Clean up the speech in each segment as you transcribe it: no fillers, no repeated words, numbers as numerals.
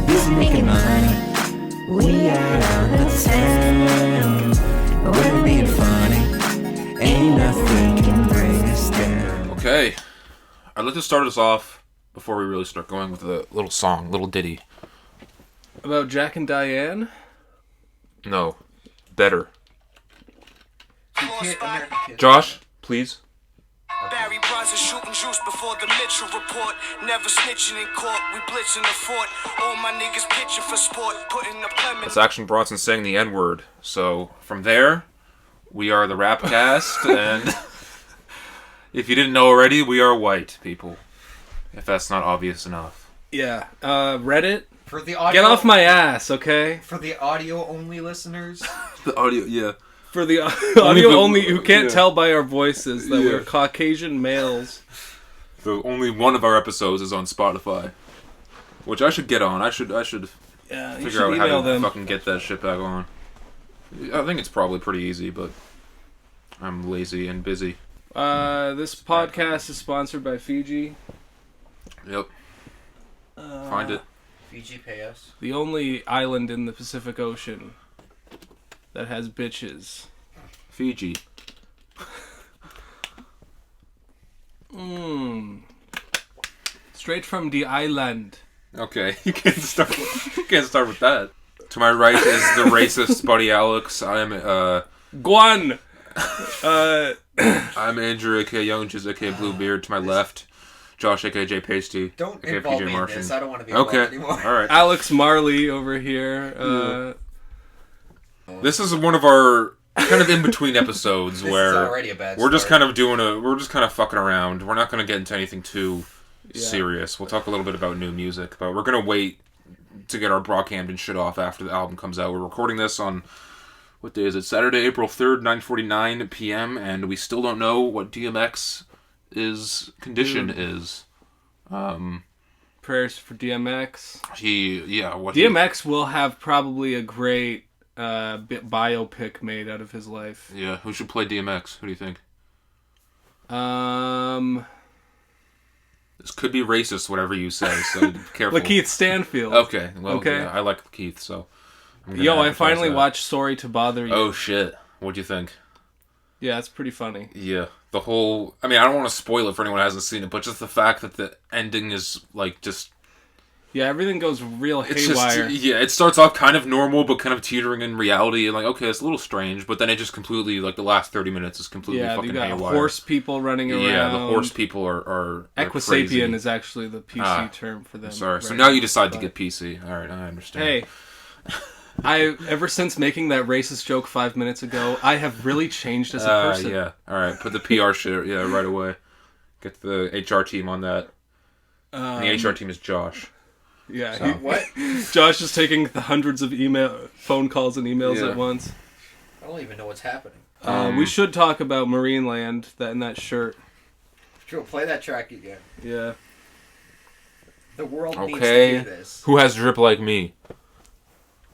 Busy making money. We are out of town. We're being funny. Ain't nothing can bring us down. Okay. I'd like to start us off before we really start going with a little song, little ditty. About Jack and Diane? No. Better. Josh, please. Barry Bronson shooting juice before the Mitchell report. Never snitching in court, we blitzing the fort. All my niggas pitching for sport, putting up lemon. That's Action Bronson saying the N-word. So, from there, we are the Rapcast, and if you didn't know already, we are white people. If that's not obvious enough. Yeah. Reddit? For the audio, get off my ass, okay? For the audio-only listeners? The audio, yeah. For the audio-only who can't tell by our voices that we're Caucasian males. So only one of our episodes is on Spotify. Which I should get on. I should figure out how to fucking get that shit back on. I think it's probably pretty easy, but I'm lazy and busy. This podcast is sponsored by Fiji. Yep. Find it. Fiji, pay us. The only island in the Pacific Ocean that has bitches. Fiji. Straight from the island. Okay, you can't start with that. To my right is the racist Buddy Alex. I'm Guan. I'm Andrew, aka Young Jiz, aka Bluebeard. To my left, Josh, aka J Pasty. Don't aka involve PJ me Martian. in this. I don't want to be involved anymore. All right. Alex Marley over here. This is one of our kind of in between episodes where is already a bad we're just start. we're just kind of fucking around. We're not going to get into anything too serious. We'll talk a little bit about new music, but we're going to wait to get our Brockhampton shit off after the album comes out. We're recording this on, what day is it? Saturday, April 3rd, 9:49 p.m., and we still don't know what DMX's condition is. Prayers for DMX. DMX will have probably a great biopic made out of his life. Yeah, who should play DMX? Who do you think? This could be racist, whatever you say, so be careful. Lakeith Stanfield. Okay, well, yeah, I like Keith, so... I finally watched Sorry to Bother You. Oh, shit. What'd you think? Yeah, it's pretty funny. Yeah, the whole... I mean, I don't want to spoil it for anyone who hasn't seen it, but just the fact that the ending is, like, just... Yeah, everything goes real haywire. It starts off kind of normal, but kind of teetering in reality, and like, okay, it's a little strange, but then it just completely, like, the last 30 minutes is completely fucking haywire. Yeah, you got horse people running around. Yeah, the horse people are Equisapien crazy. is actually the PC term for them. Sorry, so now you decide to get PC. Alright, I understand. Hey, ever since making that racist joke 5 minutes ago, I have really changed as a person. Yeah, alright, put the PR shit, right away. Get the HR team on that. And the HR team is Josh. Yeah. So. What? Josh is taking the hundreds of phone calls and emails at once. I don't even know what's happening. We should talk about Marineland in that shirt. Sure, play that track again. Yeah. The world needs to hear this. Who has drip like me?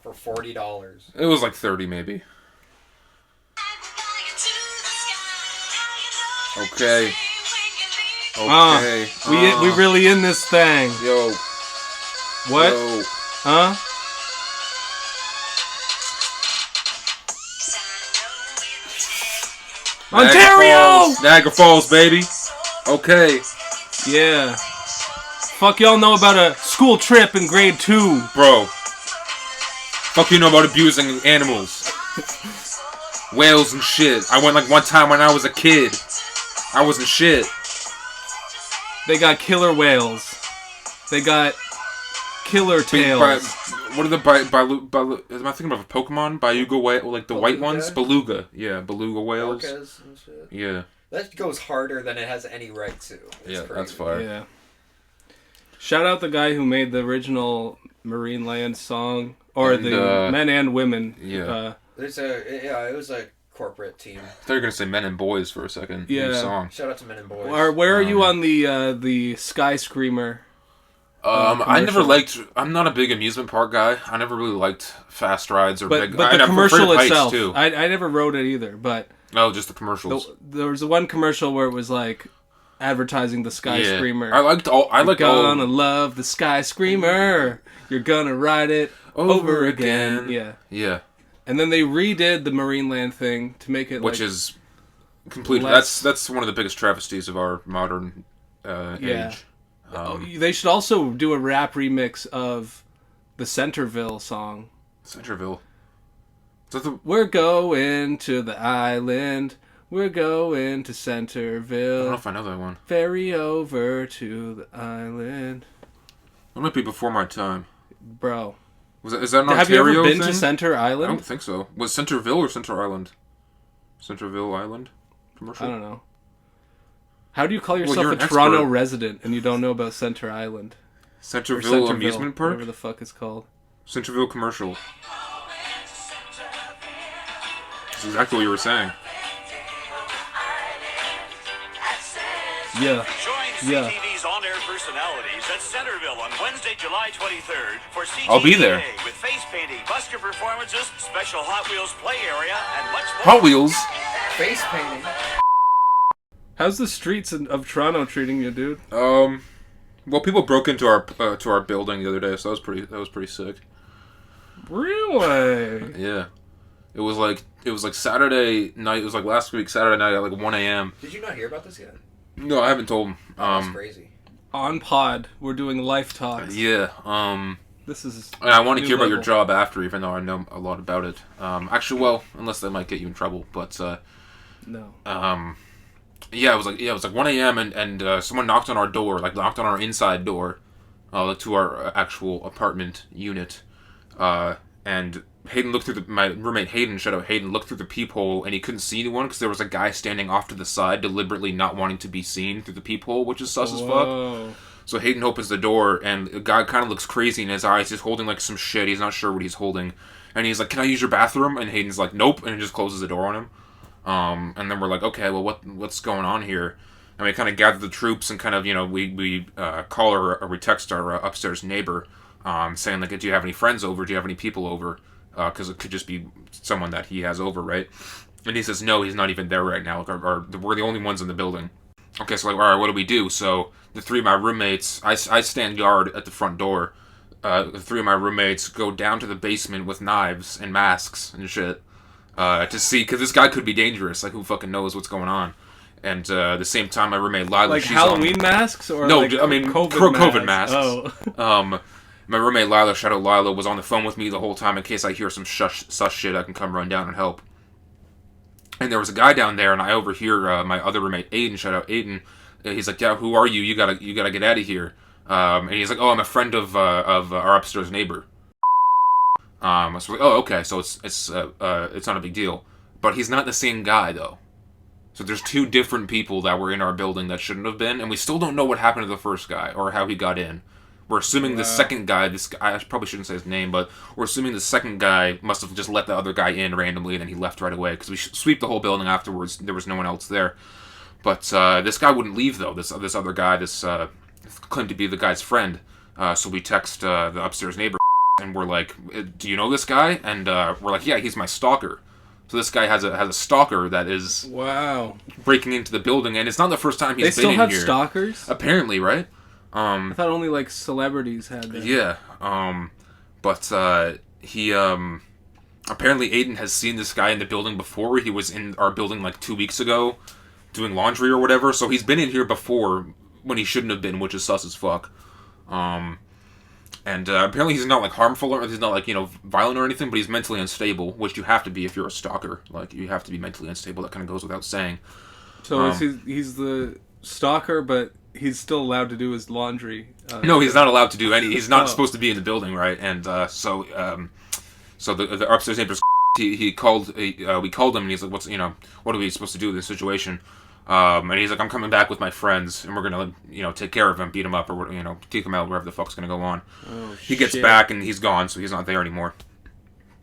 For $40. It was like 30 maybe. Okay. We really in this thing. Yo. What? Yo. Huh? Ontario! Niagara Falls, baby. Okay. Yeah. Fuck y'all know about a school trip in grade 2. Bro. Fuck you know about abusing animals. Whales and shit. I went like one time when I was a kid. I wasn't shit. They got killer whales. They got killer tails. What are the am I thinking of a Pokemon? Bayuga whale, like the white ones? Beluga. Yeah, beluga whales. Orcas and shit. Yeah. That goes harder than it has any right to. It's crazy. That's fire. Yeah. Shout out the guy who made the original Marineland song, or the men and women. Yeah. It was a corporate team. I thought you were gonna say Men and Boys for a second. Yeah. New song. Shout out to Men and Boys. Where are you on the Sky Screamer? I never liked. I'm not a big amusement park guy. I never really liked fast rides or big. But the commercial itself, too. I never rode it either. But no, just the commercials. There was one commercial where it was like, advertising the Sky Screamer. I like You're gonna love the Sky Screamer. You're gonna ride it over again. Yeah. And then they redid the Marineland thing to make it which is completely that's one of the biggest travesties of our modern age. They should also do a rap remix of the Centerville song. Centerville. We're going to the island. We're going to Centerville. I don't know if I know that one. Ferry over to the island. That might be before my time. Bro. Is that an Have Ontario you ever been thing? to Center Island? I don't think so. Was Centerville or Center Island? Centerville Island? Commercial? I don't know. How do you call yourself a Toronto resident and you don't know about Center Island? Centerville Amusement Park? Whatever the fuck it's called. Centerville Commercial. That's exactly what you were saying. Yeah. Join CTV's on-air personalities at Centerville on Wednesday, July 23rd for CTV I'll be there. With face painting, busker performances, special Hot Wheels play area, and much more. Hot Wheels? Face painting. How's the streets of Toronto treating you, dude? Well, people broke into our building the other day, so that was pretty sick. Really? Yeah. It was like Saturday night. It was like last week Saturday night at like 1 a.m. Did you not hear about this yet? No, I haven't told him. That's crazy. On pod, we're doing life talks. Yeah. This is. I want to hear about your job after, even though I know a lot about it. Actually, well, unless that might get you in trouble, but no. Yeah, it was like 1 a.m. and someone knocked on our door, like knocked on our inside door, to our actual apartment unit, and Hayden looked through my roommate Hayden, shout out Hayden, looked through the peephole and he couldn't see anyone because there was a guy standing off to the side, deliberately not wanting to be seen through the peephole, which is sus as fuck. So Hayden opens the door and the guy kind of looks crazy in his eyes. He's holding like some shit. He's not sure what he's holding, and he's like, "Can I use your bathroom?" And Hayden's like, "Nope," and he just closes the door on him. And then we're like, "Okay, well, what's going on here?" And we kind of gather the troops and kind of, we call or we text our upstairs neighbor, saying like, "Do you have any friends over? Do you have any people over?" Because it could just be someone that he has over, right? And he says, no, he's not even there right now. Like, we're the only ones in the building. Okay, so like, all right, what do we do? So the three of my roommates, I stand guard at the front door. The three of my roommates go down to the basement with knives and masks and shit to see, because this guy could be dangerous. Like, who fucking knows what's going on? And at the same time, my roommate Lila, like Halloween masks or no, like I mean COVID masks. Oh. My roommate Lila, shout out Lila, was on the phone with me the whole time in case I hear some sus shit. I can come run down and help. And there was a guy down there, and I overhear my other roommate Aiden, shout out Aiden. He's like, "Yeah, who are you? You gotta get out of here." And he's like, "Oh, I'm a friend of our upstairs neighbor." So we're like, "Oh, okay, so it's not a big deal." But he's not the same guy though. So there's two different people that were in our building that shouldn't have been, and we still don't know what happened to the first guy or how he got in. We're assuming the second guy, I probably shouldn't say his name, but we're assuming the second guy must have just let the other guy in randomly and then he left right away, because we sweep the whole building afterwards. There was no one else there. But this guy wouldn't leave, though. This other guy, claimed to be the guy's friend. So we text the upstairs neighbor, and we're like, "Do you know this guy?" And we're like, "Yeah, he's my stalker." So this guy has a stalker that is breaking into the building, and it's not the first time he's been in here. They still have stalkers? Apparently, right? I thought only like celebrities had them. Yeah, but he apparently Aiden has seen this guy in the building before. He was in our building like 2 weeks ago, doing laundry or whatever. So he's been in here before when he shouldn't have been, which is sus as fuck. And apparently he's not like harmful or he's not like violent or anything, but he's mentally unstable, which you have to be if you're a stalker. Like you have to be mentally unstable. That kind of goes without saying. So he's the stalker, but he's still allowed to do his laundry. No, he's not allowed to do any. He's not supposed to be in the building, right? And so the upstairs neighbor, he called. We called him, and he's like, "What are we supposed to do in this situation?" And he's like, "I'm coming back with my friends, and we're gonna take care of him, beat him up, or take him out, wherever the fuck's gonna go on." He gets back, and he's gone, so he's not there anymore.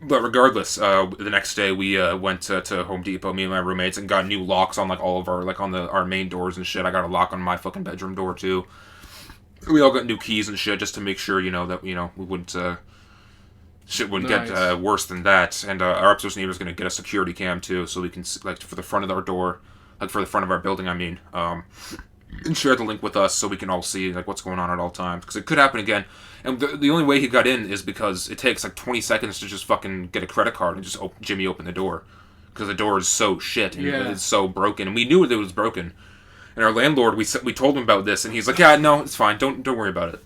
But regardless, the next day we went to Home Depot, me and my roommates, and got new locks on like all of our our main doors and shit. I got a lock on my fucking bedroom door too. We all got new keys and shit just to make sure that we wouldn't shit wouldn't get worse than that. And our upstairs neighbor's gonna get a security cam too, so we can like for the front of our door, like for the front of our building. I mean, and share the link with us so we can all see like what's going on at all times, because it could happen again. And the only way he got in is because it takes like 20 seconds to just fucking get a credit card and just Jimmy open the door, because the door is so shit and it's so broken, and we knew it was broken. And our landlord, we told him about this, and he's like, yeah, no, it's fine, don't worry about it.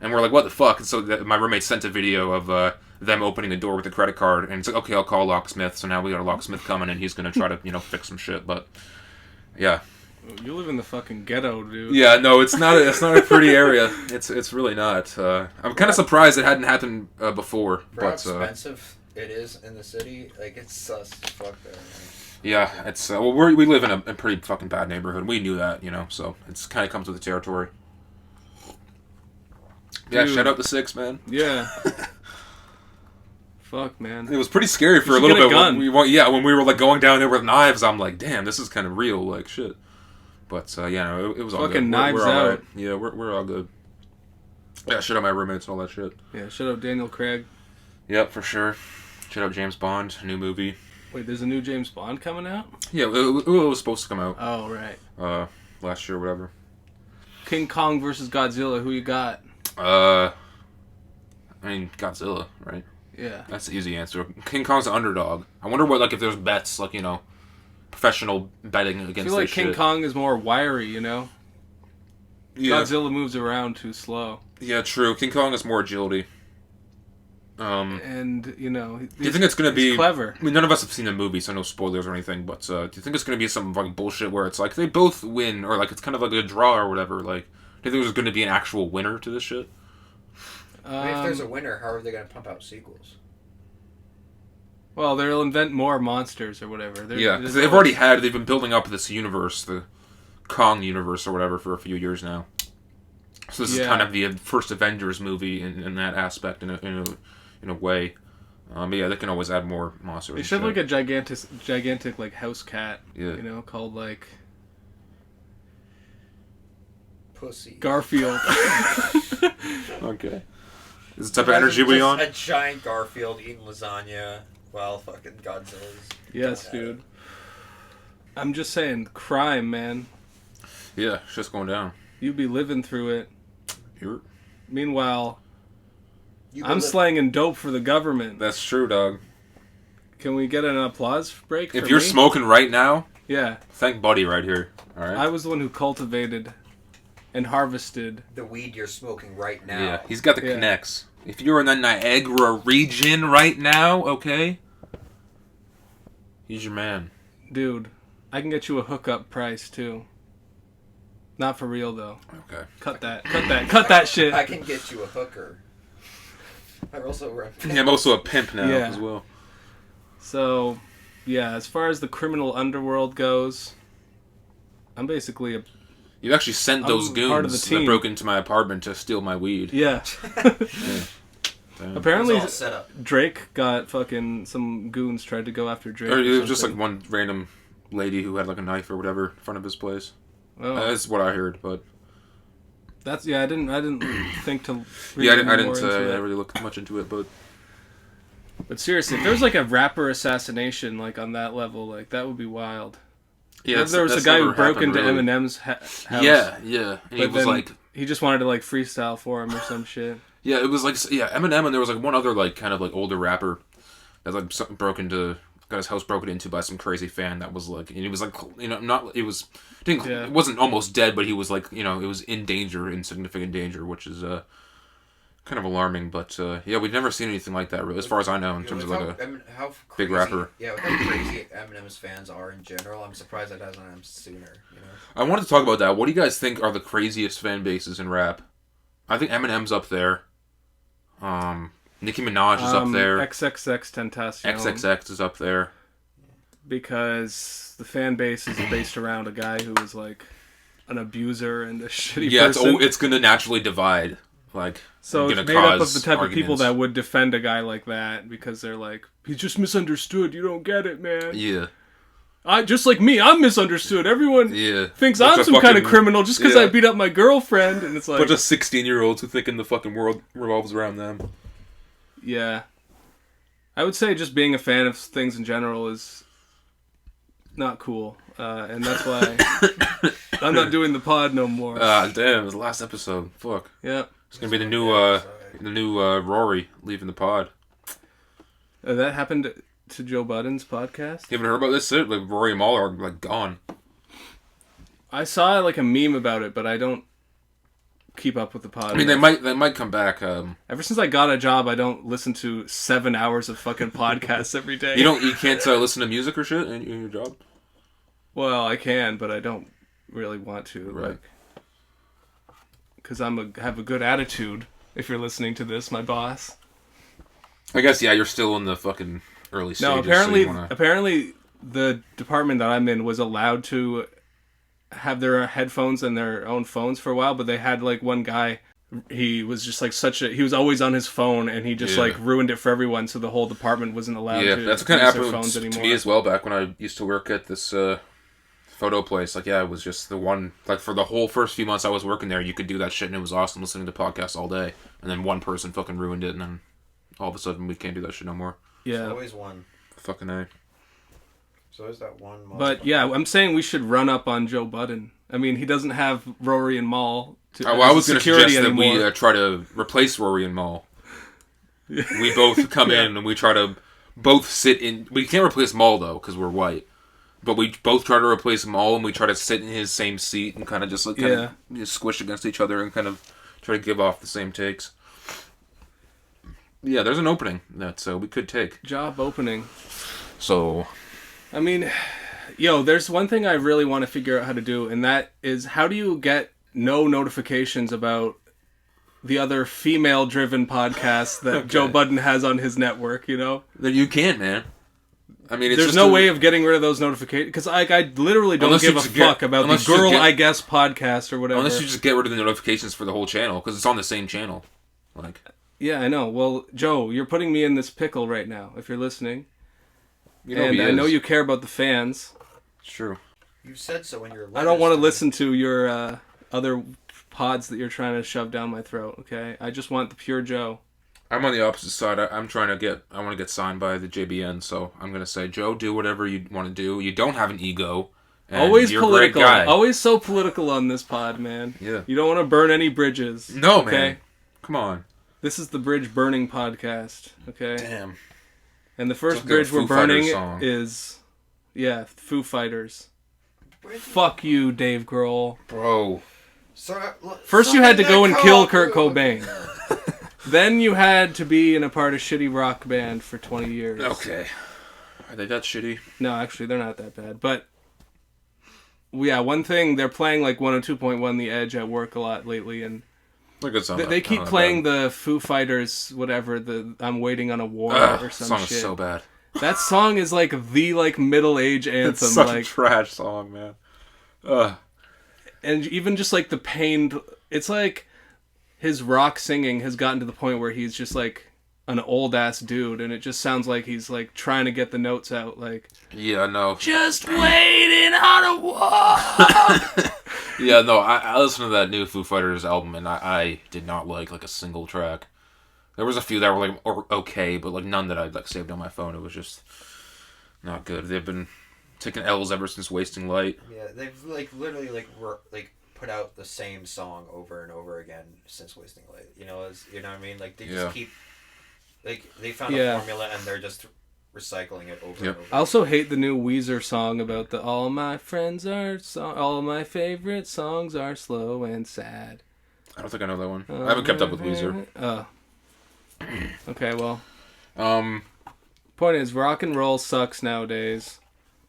And we're like, what the fuck? And so my roommate sent a video of them opening the door with the credit card, and it's like, okay, I'll call a locksmith. So now we got a locksmith coming, and he's gonna try to fix some shit. But yeah, you live in the fucking ghetto, dude. Yeah, no, it's not a pretty area. It's really not. I'm kind of surprised it hadn't happened before. For how expensive it is in the city, like it's sus as fuck there. Man. Yeah, it's well, we live in a pretty fucking bad neighborhood. We knew that, so it's kind of comes with the territory. Yeah, shout out the Six, man. Yeah. Fuck, man. It was pretty scary for a little bit. When we were like going down there with knives, I'm like, damn, this is kind of real, like shit. But no, it was all good. Fucking knives we're all out. right. Yeah, we're all good. Yeah, shout out my roommates and all that shit. Yeah, shout out Daniel Craig. Yep, for sure. Shout out James Bond, new movie. Wait, there's a new James Bond coming out? Yeah, it was supposed to come out. Oh, right. Last year or whatever. King Kong versus Godzilla, who you got? I mean, Godzilla, right? Yeah. That's the easy answer. King Kong's an underdog. I wonder what, like, if there's bets, like, professional betting against this I feel like King shit. Kong is more wiry, Yeah. Godzilla moves around too slow. Yeah, true. King Kong has more agility. And, do you think it's going to be... clever. I mean, none of us have seen the movie, so no spoilers or anything, but do you think it's going to be some fucking bullshit where it's like, they both win, or like, it's kind of like a draw or whatever, like... Do you think there's going to be an actual winner to this shit? I mean, if there's a winner, how are they going to pump out sequels? Well, they'll invent more monsters or whatever. Because they've been building up this universe, the Kong universe or whatever, for a few years now. So this is kind of the first Avengers movie in that aspect, in a way. But yeah, they can always add more monsters. They should have like a gigantic like house cat. Yeah. Called like Pussy. Garfield. Okay. Is the type of energy we on? A giant Garfield eating lasagna while fucking Godzilla's... Yes, dude. I'm just saying, crime, man. Yeah, it's just going down. You be living through it. Here. Meanwhile, I'm slanging dope for the government. That's true, dog. Can we get an applause break? If you're smoking right now, yeah, thank Buddy right here. All right. I was the one who cultivated and harvested the weed you're smoking right now. Yeah, he's got the connects. If you're in the Niagara region right now, okay, he's your man. Dude, I can get you a hookup price too. Not for real though. Okay. Cut that shit. I can get you a hooker. I'm also I'm also a pimp now as well. So, yeah, as far as the criminal underworld goes, I'm basically a... You actually sent those goons that broke into my apartment to steal my weed. Yeah. Apparently, Drake got fucking... Some goons tried to go after Drake. Or it was just like one random lady who had like a knife or whatever in front of his place. Oh. That's what I heard, but... That's... Yeah, I didn't think to... I didn't really look much into it, but... But seriously, if there was like a rapper assassination like on that level, like that would be wild. Yeah, there was a guy who broke into Eminem's house. Yeah, and he was like, he just wanted to like freestyle for him or some shit. Yeah, it was like Eminem, and there was like one other like kind of like older rapper that like got his house broken into by some crazy fan that was like, and he was like, it wasn't almost dead, but he was like, it was in significant danger, which is kind of alarming, but we've never seen anything like that, really, as far as I know, in terms of like how big rapper. Yeah, with how crazy Eminem's fans are in general, I'm surprised that hasn't happened sooner. I wanted to talk about that. What do you guys think are the craziest fan bases in rap? I think Eminem's up there. Nicki Minaj is up there. XXXTentacion. XXX is up there. Because the fan base is based around a guy who was like an abuser and a shitty person. Yeah, it's going to naturally divide. So it's made up of the type of people that would defend a guy like that because they're like, he's just misunderstood. You don't get it, man. Yeah. Just like me, I'm misunderstood. Everyone thinks I'm some kind of criminal just because I beat up my girlfriend. And it's like... Bunch of 16-year-olds who think the fucking world revolves around them. Yeah. I would say just being a fan of things in general is not cool. And that's why... I'm not doing the pod no more. Damn, it was the last episode. Fuck. Yeah. It's gonna be the new Rory leaving the pod. That happened to Joe Budden's podcast? You haven't heard about this? Like Rory and Mal are like gone. I saw like a meme about it, but I don't keep up with the pod. I mean, they might come back. Ever since I got a job, I don't listen to 7 hours of fucking podcasts every day. You can't listen to music or shit in your job? Well, I can, but I don't really want to. Right. Because have a good attitude. If you're listening to this, my boss. I guess you're still in the fucking early stages. No, apparently the department that I'm in was allowed to have their headphones and their own phones for a while, but they had like one guy, he was just like he was always on his phone, and he just like ruined it for everyone, so the whole department wasn't allowed to that's kind of use their phones happened anymore. to me as well back when I used to work at this photo place. Like, it was just the one, like for the whole first few months I was working there, you could do that shit and it was awesome listening to podcasts all day, and then one person fucking ruined it, and then all of a sudden we can't do that shit no more. Yeah. There's always one. Fucking A. So is that one. But yeah, I'm saying we should run up on Joe Budden. I mean, he doesn't have Rory and Mal to I was going to suggest anymore. that we try to replace Rory and Mal. We both come in and we try to both sit in. We can't replace Mal though because we're white. But we both try to replace Mal, and we try to sit in his same seat and kind of just just squish against each other and kind of try to give off the same takes. Yeah, there's an opening that we could take. Job opening. So, I mean, there's one thing I really want to figure out how to do, and that is how do you get no notifications about the other female-driven podcasts that Joe Budden has on his network, That you can, man. I mean, there's no way of getting rid of those notifications, because I literally don't give a fuck about the Girl I Guess podcast or whatever. Unless you just get rid of the notifications for the whole channel, because it's on the same channel. Yeah, I know. Well, Joe, you're putting me in this pickle right now, if you're listening. And I know you care about the fans. It's true. You said so in your letters. I don't want to listen to your other pods that you're trying to shove down my throat, okay? I just want the pure Joe. I'm on the opposite side. I want to get signed by the JBN, so I'm going to say, Joe, do whatever you want to do. You don't have an ego. Always you're political. A great guy. Always so political on this pod, man. Yeah. You don't want to burn any bridges. No, okay? man. Come on. This is the bridge burning podcast, okay? Damn. And the first bridge we're burning is, Foo Fighters. Fuck you, Dave Grohl. Bro. First you had to go and kill Kurt Cobain. Then you had to be in a part of shitty rock band for 20 years. Okay. Are they that shitty? No, actually, they're not that bad. But, one thing, they're playing like 102.1 The Edge at work a lot lately, and good song. They keep playing the Foo Fighters, whatever, the I'm Waiting on a War or some song shit. Is so bad. That song is like the middle-age anthem. It's such a trash song, man. And even just like the pained, it's like his rock singing has gotten to the point where he's just like an old-ass dude, and it just sounds like he's like trying to get the notes out, like... Yeah, no. Just waiting on a war! Yeah, no, I listened to that new Foo Fighters album, and I did not like a single track. There was a few that were like okay, but like none that I like saved on my phone. It was just not good. They've been taking L's ever since Wasting Light. Yeah, they've literally put out the same song over and over again since Wasting Light. You know what I mean? Like they just keep they found a formula and they're just recycling it over and over. I also hate the new Weezer song about the all my favorite songs are slow and sad. I don't think I know that one. I haven't kept up with Weezer. Oh. Okay, well. Point is, rock and roll sucks nowadays.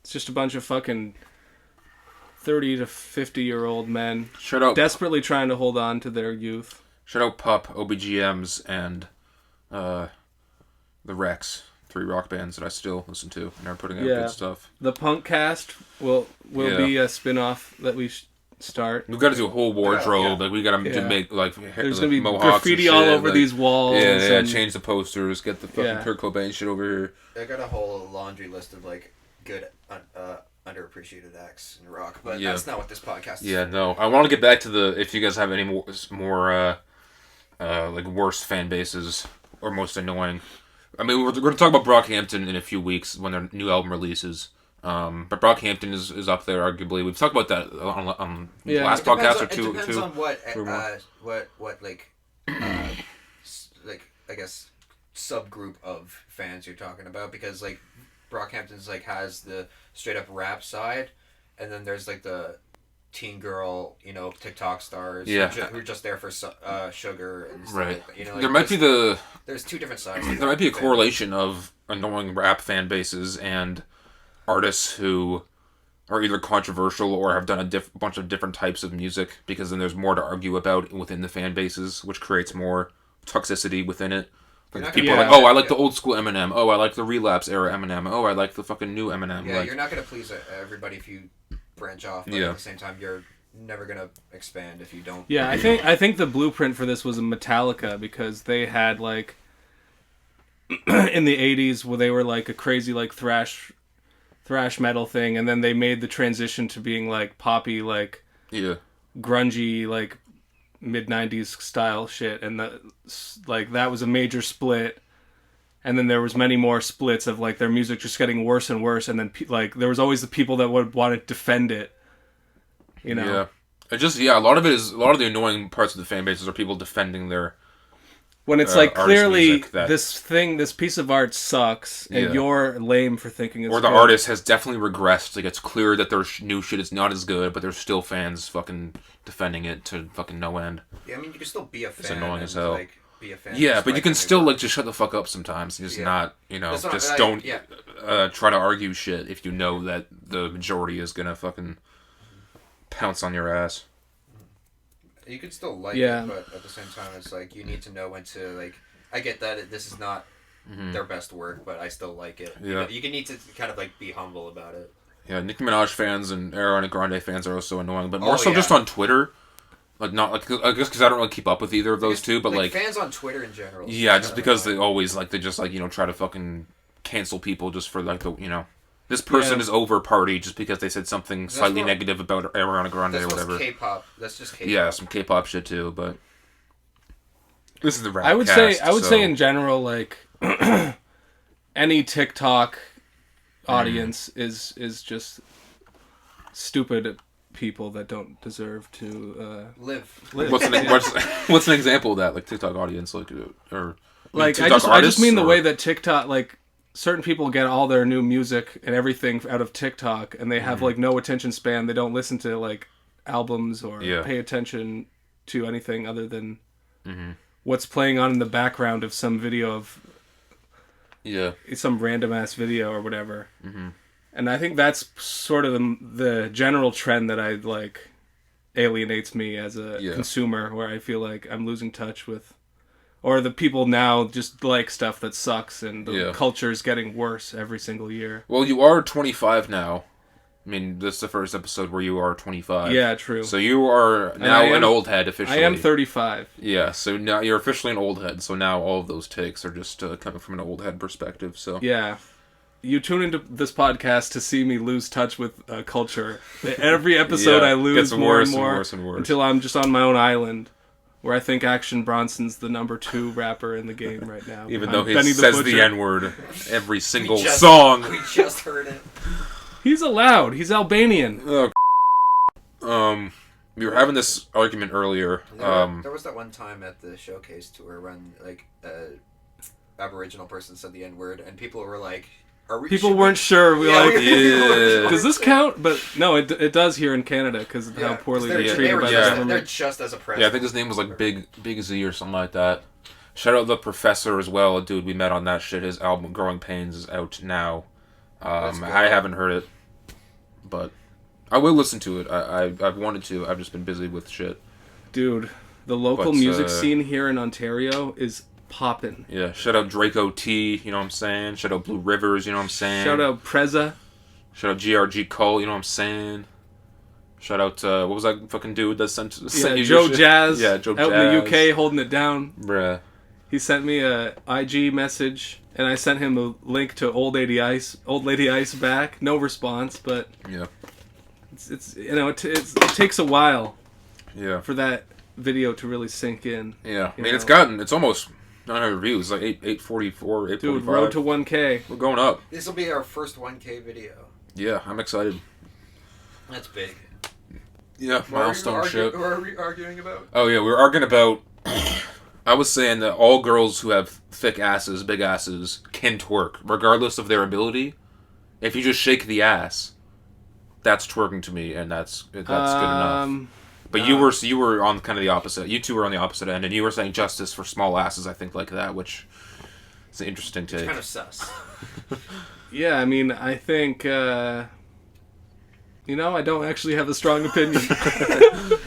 It's just a bunch of fucking 30 to 50-year-old men desperately trying to hold on to their youth. Shout out Pup, OBGMs, and the Rex. 3 rock bands that I still listen to and are putting out good stuff. The Punk Cast will be a spin-off that we start. We've got to do a whole wardrobe. Like we got to make there's gonna be graffiti all over these walls. Yeah, change the posters, get the fucking Kurt Cobain shit over here. I got a whole laundry list of good underappreciated acts in rock, but that's not what this podcast is. Yeah, no. I want to get back to if you guys have any more worst fan bases or most annoying. I mean, we're going to talk about Brockhampton in a few weeks when their new album releases. But Brockhampton is up there, arguably. We've talked about that on the last podcast or two. It depends on what like I guess subgroup of fans you're talking about, because like Brockhampton's like has the straight up rap side, and then there's like the teen girl, TikTok stars, who are just there for sugar and stuff like that. Like there might be there's two different sides. There might be a correlation of annoying rap fan bases and artists who are either controversial or have done a bunch of different types of music, because then there's more to argue about within the fan bases, which creates more toxicity within it. Like people are like, oh, I like the old school Eminem. Oh, I like the relapse era Eminem. Oh, I like the fucking new Eminem. Yeah, you're not gonna please everybody if you branch off, but at the same time, you're never gonna expand if you don't. Yeah, I think the blueprint for this was Metallica, because they had like in the 80s where they were like a crazy like thrash metal thing, and then they made the transition to being like poppy, like grungy, like mid-90s style shit, and that was a major split. And then there was many more splits of like their music just getting worse and worse, and then like there was always the people that would want to defend it. Yeah, a lot of the annoying parts of the fan bases are people defending their. When it's like clearly this piece of art sucks, and you're lame for thinking it's or the good. Artist has definitely regressed. Like it's clear that their new shit is not as good, but there's still fans fucking defending it to fucking no end. Yeah, I mean you can still be a fan. It's annoying as hell. Like, be a fan. Yeah, but you can still like just shut the fuck up sometimes. Just not, don't try to argue shit if you know that the majority is gonna fucking pounce on your ass. You can still like it, but at the same time, it's like you need to know when to like. I get that this is not their best work, but I still like it. Yeah, you need to kind of like be humble about it. Yeah, Nicki Minaj fans and Ariana Grande fans are also annoying, but more so just on Twitter. Like not like I guess because I don't really keep up with either of those two, but like fans on Twitter in general. Yeah, just because they always like they just like try to fucking cancel people just for like the this person is over party just because they said something slightly negative about Ariana Grande or whatever. K-pop. That's just K-pop. Yeah, some K-pop shit too, but this is the Rapcast. I would say in general, like any TikTok audience is just stupid people that don't deserve to live. What's an example of that? Like TikTok audience, like or like I just mean the way that TikTok like. Certain people get all their new music and everything out of TikTok, and they have like no attention span. They don't listen to like albums or pay attention to anything other than what's playing on in the background of some video of some random ass video or whatever. And I think that's sort of the general trend that I like alienates me as a consumer, where I feel like I'm losing touch with. Or the people now just like stuff that sucks, and the culture is getting worse every single year. Well, you are 25 now. I mean, this is the first episode where you are 25. Yeah, true. So you are now an old head officially. I am 35. Yeah, so now you're officially an old head. So now all of those takes are just coming from an old head perspective. So yeah, you tune into this podcast to see me lose touch with culture. Every episode I lose more and more until I'm just on my own island. Where I think Action Bronson's the number 2 rapper in the game right now. Even though he says the N-word every single song. We just heard it. He's allowed. He's Albanian. We were having this argument earlier. There was that one time at the showcase tour when like Aboriginal person said the N-word, and people were like... People weren't sure. Does this count? But no, it does here in Canada because of how poorly they're treated by the government. They're just as oppressed. Yeah, I think his name was like Big Z or something like that. Shout out The Professor as well, a dude we met on that shit. His album Growing Pains is out now. I haven't heard it, but I will listen to it. I've wanted to. I've just been busy with shit. Dude, the local music scene here in Ontario is poppin'. Yeah, shout out Draco T, you know what I'm saying? Shout out Blue Rivers, you know what I'm saying? Shout out Preza. Shout out GRG Cole, you know what I'm saying? Shout out, what was that fucking dude that sent you Joe Jazz. Yeah, Joe out Jazz. in the UK holding it down. Bruh. He sent me a IG message, and I sent him a link to Old Lady Ice back. No response, but yeah, it's it takes a while. Yeah. For that video to really sink in. Yeah, I mean it's almost 900 views, like 844, 845. Dude, road to 1K. We're going up. This will be our first 1K video. Yeah, I'm excited. That's big. Yeah, milestone shit. What are we arguing about? Oh yeah, we were arguing about. I was saying that all girls who have thick asses, big asses, can twerk, regardless of their ability. If you just shake the ass, that's twerking to me, and that's good enough. But you were on kind of the opposite. You two were on the opposite end, and you were saying justice for small asses. I think like that, which is an interesting take. It's kind of sus. Yeah, I mean, I think. I don't actually have a strong opinion.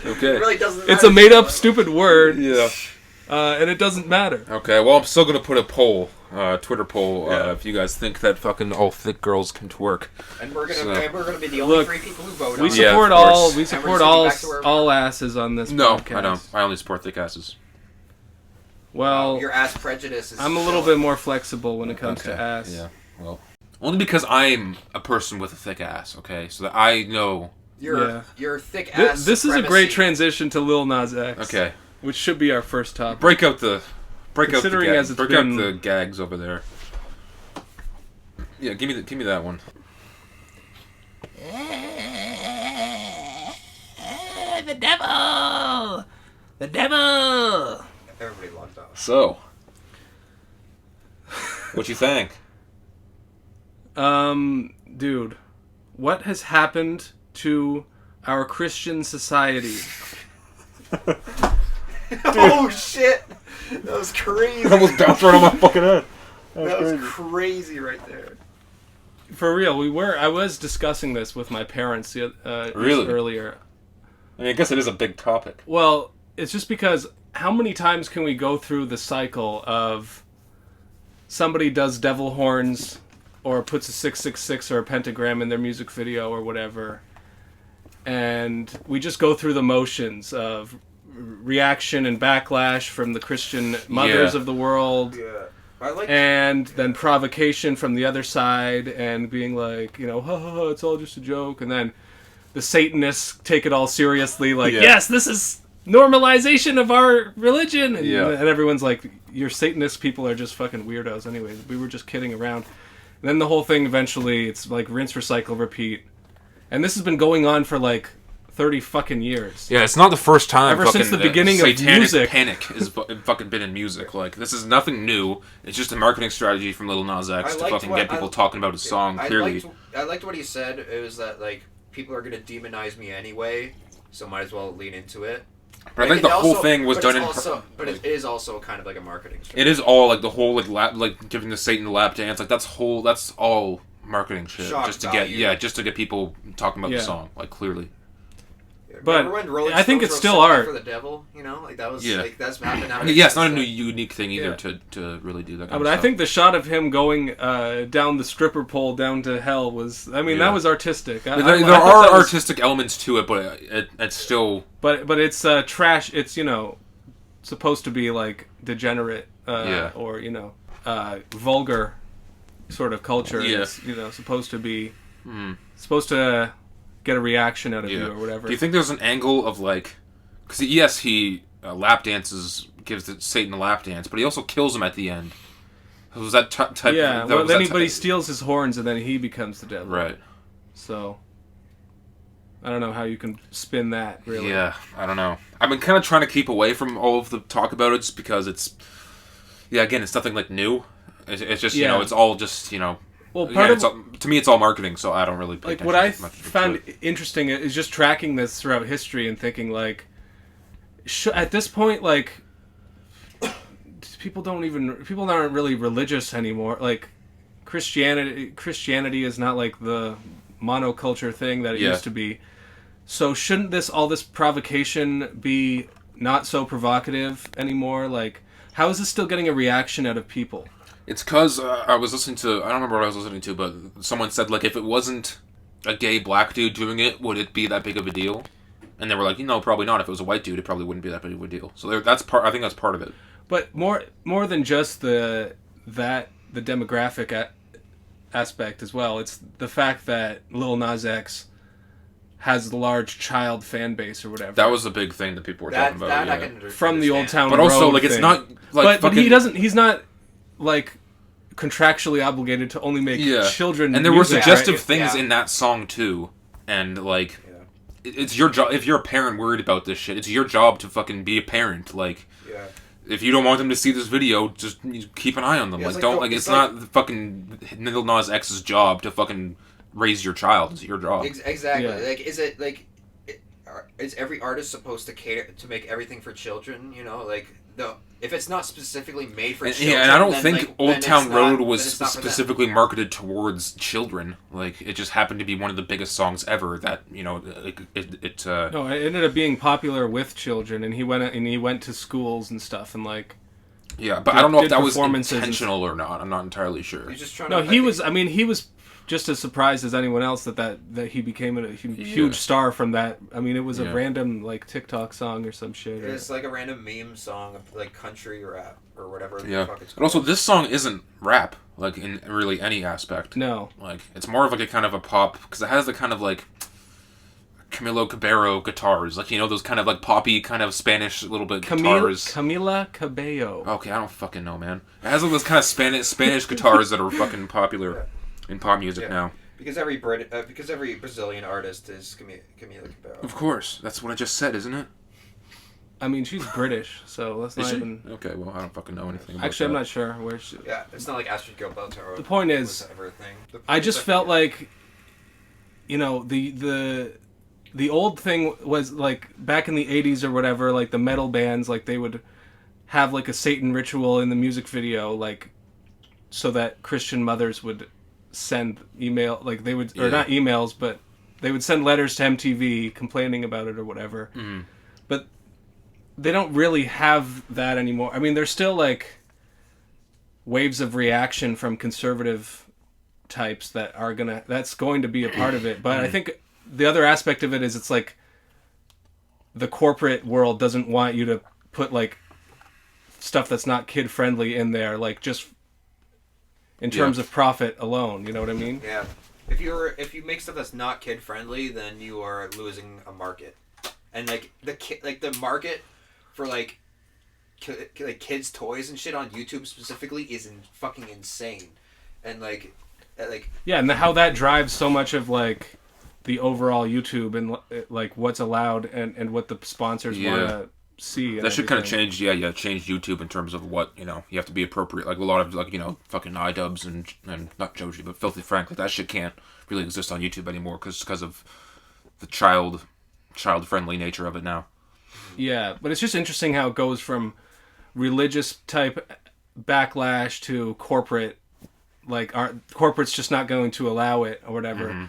Okay. It really doesn't matter. It's a made-up, stupid word. Yeah. And it doesn't matter. Okay, well, I'm still going to put a poll, Twitter poll, if you guys think that fucking all thick girls can twerk. And we're gonna be the only three people who vote on We it. support of all. course. We support all asses on this No, podcast. I don't. I only support thick asses. Well, Your ass prejudice is. I'm a little bit more flexible when it comes to ass. Yeah, well. Only because I'm a person with a thick ass, okay? So that I know... Your thick ass This is a great supremacy. transition to Lil Nas X. Okay. Which should be our first topic. Break out the Considering as it's break been- out the gags over there. Yeah, give me that one. The devil! The devil! Everybody logged off. So, what you think? Dude, what has happened to our Christian society? Oh shit! That was crazy. I almost bounced right on my fucking head. That was crazy right there. For real, I was discussing this with my parents Really? earlier. I mean, I guess it is a big topic. Well, it's just because how many times can we go through the cycle of somebody does devil horns or puts a 666 or a pentagram in their music video or whatever, and we just go through the motions of reaction and backlash from the Christian mothers of the world. Yeah. And then provocation from the other side, and being like, ha ha ha, it's all just a joke. And then the Satanists take it all seriously, like, yes, this is normalization of our religion. And, and everyone's like, your Satanist people are just fucking weirdos anyway. We were just kidding around. And then the whole thing eventually, it's like rinse, recycle, repeat. And this has been going on for like 30 fucking years. Yeah, it's not the first time. Ever since the beginning of satanic music. panic has fucking been in music. Like, this is nothing new. It's just a marketing strategy from Lil Nas X to fucking get people talking about his song. Clearly, I liked what he said. It was that like people are gonna demonize me anyway, so might as well lean into it. but I think the whole thing was done in. But it is also kind of like a marketing strategy. It is all like the whole like giving the Satan the lap dance. Like that's all marketing shit. Shock just to value. just to get people talking about the song. Like clearly. But when Rolling I think Stones it's still wrote Sympathy art. For the devil, like that was Yeah. like that's happened. Yeah, it's not a new unique thing either to really do that. Kind But of I stuff. think the shot of him going down the stripper pole down to hell was, that was artistic. There are artistic elements to it, but it's still. But it's trash. It's supposed to be like degenerate or vulgar sort of culture. Yeah. It's supposed to be supposed to get a reaction out of you or whatever. Do you think there's an angle of like, because yes, he lap dances, gives Satan a lap dance, but he also kills him at the end. Was that type? Yeah. Well, then he steals his horns, and then he becomes the devil. Right. So I don't know how you can spin that. Really. Yeah, I don't know. I've been kind of trying to keep away from all of the talk about it, just because it's. Yeah, again, it's nothing like new. It's just it's all just Well, to me, it's all marketing, so I don't really pay attention what I much to found it. interesting is just tracking this throughout history and thinking like, at this point, like, people aren't really religious anymore. Like, Christianity is not like the monoculture thing that it used to be. So shouldn't all this provocation be not so provocative anymore? Like, how is this still getting a reaction out of people? It's because I was listening to, I don't remember what I was listening to, but someone said, like, if it wasn't a gay black dude doing it, would it be that big of a deal? And they were like, probably not. If it was a white dude, it probably wouldn't be that big of a deal. So I think that's part of it. But more than just the demographic aspect as well, it's the fact that Lil Nas X has the large child fan base or whatever. That was the big thing that people were talking about. I can from the Old Town But also, Road like, it's thing. not, like, but he's not, like, contractually obligated to only make children and there were music, suggestive right? things in that song too, and like it's your job. If you're a parent worried about this shit, it's your job to fucking be a parent. Like, if you don't want them to see this video, just keep an eye on them. Like, don't like it's not fucking Lil Nas X's job to fucking raise your child. It's your job. Exactly. Like, is it like, is every artist supposed to cater to make everything for children? You know, like if it's not specifically made for children, and I don't then, think like, Old Town Road was specifically marketed towards children. Like, it just happened to be one of the biggest songs ever. That no, it ended up being popular with children, and he went to schools and stuff, and like. Yeah, but I don't know if that was intentional or not. I'm not entirely sure. He's just trying he was. I mean, he was just as surprised as anyone else that he became a huge star from that. I mean, it was a random like TikTok song or some shit. It's like a random meme song of like country rap or whatever. Yeah, the fuck it's and also this song isn't rap like in really any aspect. No, like it's more of like a kind of a pop because it has the kind of like Camilo Cabello guitars, like, you know, those kind of like poppy kind of Spanish little bit guitars. Camila Cabello. Okay, I don't fucking know, man. It has all those kind of Spanish guitars that are fucking popular in pop music now. Because every Brazilian artist is Camila Cabello. Of course, that's what I just said, isn't it? I mean, she's British, so that's not even. Okay, well, I don't fucking know anything about Actually, that. I'm not sure where she. Yeah, it's not like Astrid Gilberto. The point is, I just felt like, you know, the old thing was like back in the 80s or whatever, like the metal bands, like they would have like a Satan ritual in the music video, like so that Christian mothers would send email, like they would, or not emails, but they would send letters to MTV complaining about it or whatever. Mm. But they don't really have that anymore. I mean, there's still like waves of reaction from conservative types that's going to be a part of it. But I think the other aspect of it is it's like the corporate world doesn't want you to put like stuff that's not kid friendly in there, like just in terms of profit alone. You know what I mean? Yeah. If you make stuff that's not kid friendly, then you are losing a market, and like the market for like kids toys and shit on YouTube specifically is fucking insane, and like yeah, and how that drives so much of like the overall YouTube and like what's allowed and what the sponsors want to see. That should kind of change. Yeah, change YouTube in terms of what, you know, you have to be appropriate. Like a lot of like, you know, fucking iDubbbz and not Joji, but Filthy Frank. Like that shit can't really exist on YouTube anymore because of the child friendly nature of it now. Yeah, but it's just interesting how it goes from religious type backlash to corporate. Like corporate's just not going to allow it or whatever. Mm-hmm.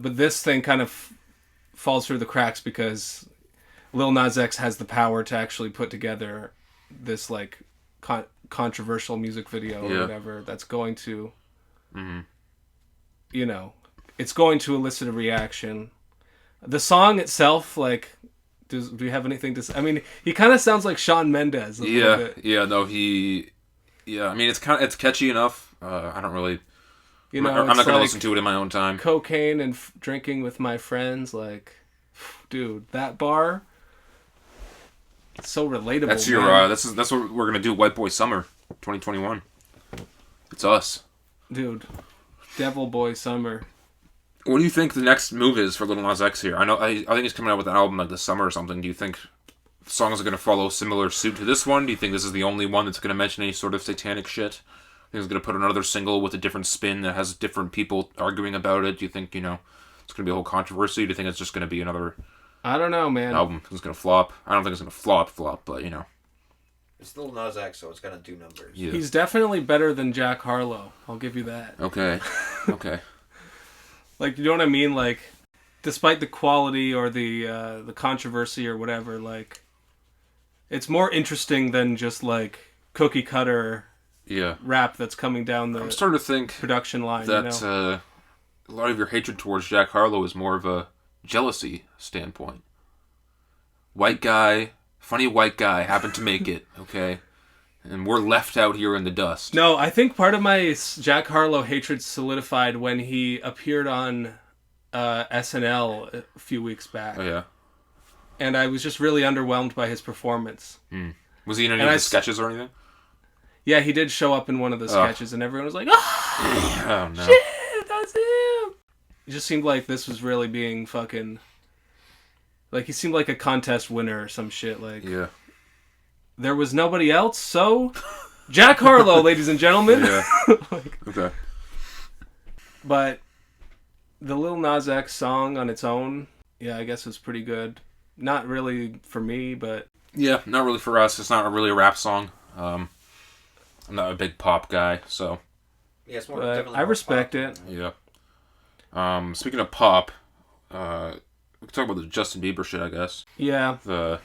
But this thing kind of falls through the cracks because Lil Nas X has the power to actually put together this like controversial music video or whatever that's going to, you know, it's going to elicit a reaction. The song itself, like, do you have anything to say? I mean, he kind of sounds like Shawn Mendes. I mean, it's catchy enough. I don't really. You know, I'm not going to listen to it in my own time. Cocaine and drinking with my friends, like, dude, that bar, it's so relatable. That's your. That's what we're gonna do. White Boy Summer, 2021. It's us, dude. Devil Boy Summer. What do you think the next move is for Lil Nas X here? I think he's coming out with an album like this summer or something. Do you think songs are gonna follow similar suit to this one? Do you think this is the only one that's gonna mention any sort of satanic shit? I think he's going to put another single with a different spin that has different people arguing about it. Do you think, you know, it's going to be a whole controversy? Do you think it's just going to be another... I don't know, man. ...album? It's going to flop? I don't think it's going to flop, but, you know. It's Lil Nas X, so it's going to do numbers. Yeah. He's definitely better than Jack Harlow. I'll give you that. Okay. Like, you know what I mean? Like, despite the quality or the controversy or whatever, like, it's more interesting than just, like, cookie cutter... rap that's coming down the I'm starting to think production line that you know? A lot of your hatred towards Jack Harlow is more of a jealousy standpoint. Funny white guy happened to make it, okay? And we're left out here in the dust. No, I think part of my Jack Harlow hatred solidified when he appeared on SNL a few weeks back. Oh yeah. And I was just really underwhelmed by his performance. Was he in any of the sketches or anything? Yeah, he did show up in one of the sketches, and everyone was like, "Oh no. shit, that's him!" It just seemed like this was really being fucking... Like, he seemed like a contest winner or some shit. Like, yeah. There was nobody else, so... Jack Harlow, ladies and gentlemen. Yeah. Like, Okay. But the Lil Nas X song on its own, yeah, I guess was pretty good. Not really for me, but... Yeah, not really for us. It's not really a rap song. I'm not a big pop guy, so... Yeah, it's more, I respect it. Yeah. Speaking of pop, we can talk about the Justin Bieber shit, I guess. Yeah. The...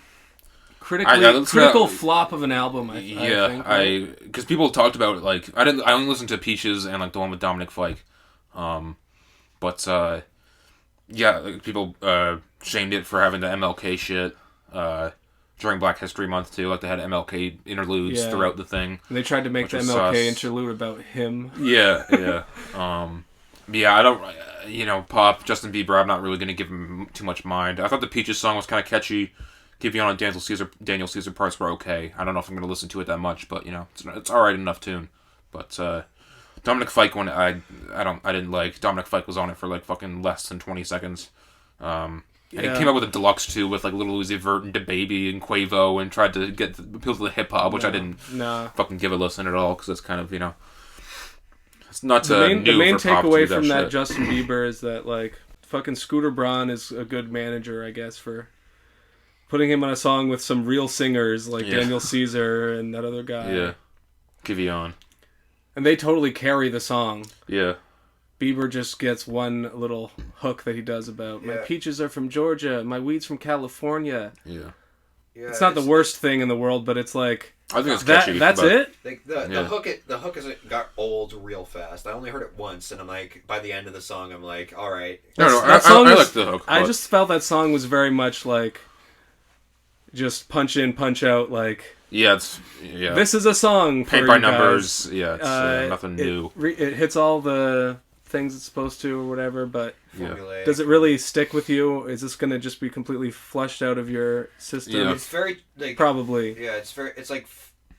critical flop of an album. I think. Because people talked about it, like I only listened to Peaches and like the one with Dominic Fike, people shamed it for having the MLK shit during Black History Month too. Like they had MLK interludes throughout the thing. And they tried to make the MLK interlude about him. Yeah. I don't. Pop Justin Bieber. I'm not really gonna give him too much mind. I thought the Peaches song was kind of catchy. Give You On Daniel Caesar parts were okay. I don't know if I'm going to listen to it that much, but it's alright enough tune. But Dominic Fike one I didn't like. Dominic Fike was on it for like fucking less than 20 seconds. And he came out with a deluxe too with like Lil Uzi Vert and DaBaby and Quavo and tried to get appeal to the hip hop, which I didn't fucking give a listen at all because it's kind of it's not the main takeaway from that shit. Justin Bieber is that like fucking Scooter Braun is a good manager, I guess, for putting him on a song with some real singers like Daniel Caesar and that other guy. Yeah. Give You On. And they totally carry the song. Yeah. Bieber just gets one little hook that he does about, my peaches are from Georgia, my weed's from California. Yeah. It's not the worst thing in the world, but it's like... I think it's catchy. That's it? Like the hook got old real fast. I only heard it once, and I'm like, by the end of the song, I'm like, all right. I like the hook. I just felt that song was very much like... Just punch in, punch out, like... This is a song for paint by you numbers. guys. Yeah, it's nothing new. It hits all the things it's supposed to or whatever, but formulaic. Does it really stick with you? Is this going to just be completely flushed out of your system? Yeah. It's very... like Probably. Yeah, it's like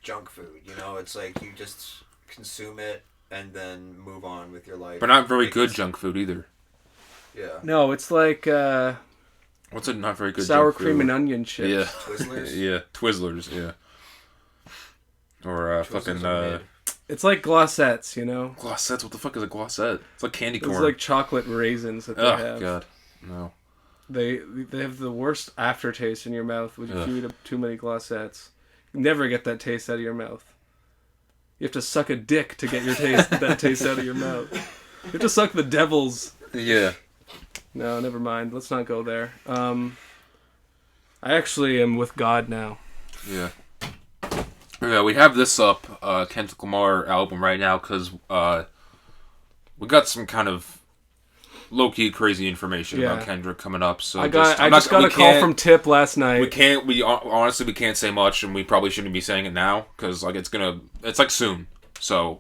junk food, It's like you just consume it and then move on with your life. But not very good junk food either. Yeah. No, it's like... What's a not very good sour junk cream food? and onion chips. Yeah. Twizzlers? Yeah. Twizzlers, yeah. Or fucking... It's like glossettes, Glossettes? What the fuck is a glossette? It's like candy corn. It's like chocolate raisins that they have. Oh, God. No. They have the worst aftertaste in your mouth if you eat too many glossettes. You never get that taste out of your mouth. You have to suck a dick to get that taste out of your mouth. You have to suck the devil's... Yeah. No, never mind. Let's not go there. I actually am with God now. Yeah. Yeah, we have this up, Kendrick Lamar album right now, because we got some kind of low-key crazy information about Kendrick coming up. So I just got a call from Tip last night. We honestly can't say much, and we probably shouldn't be saying it now, because like it's like soon. So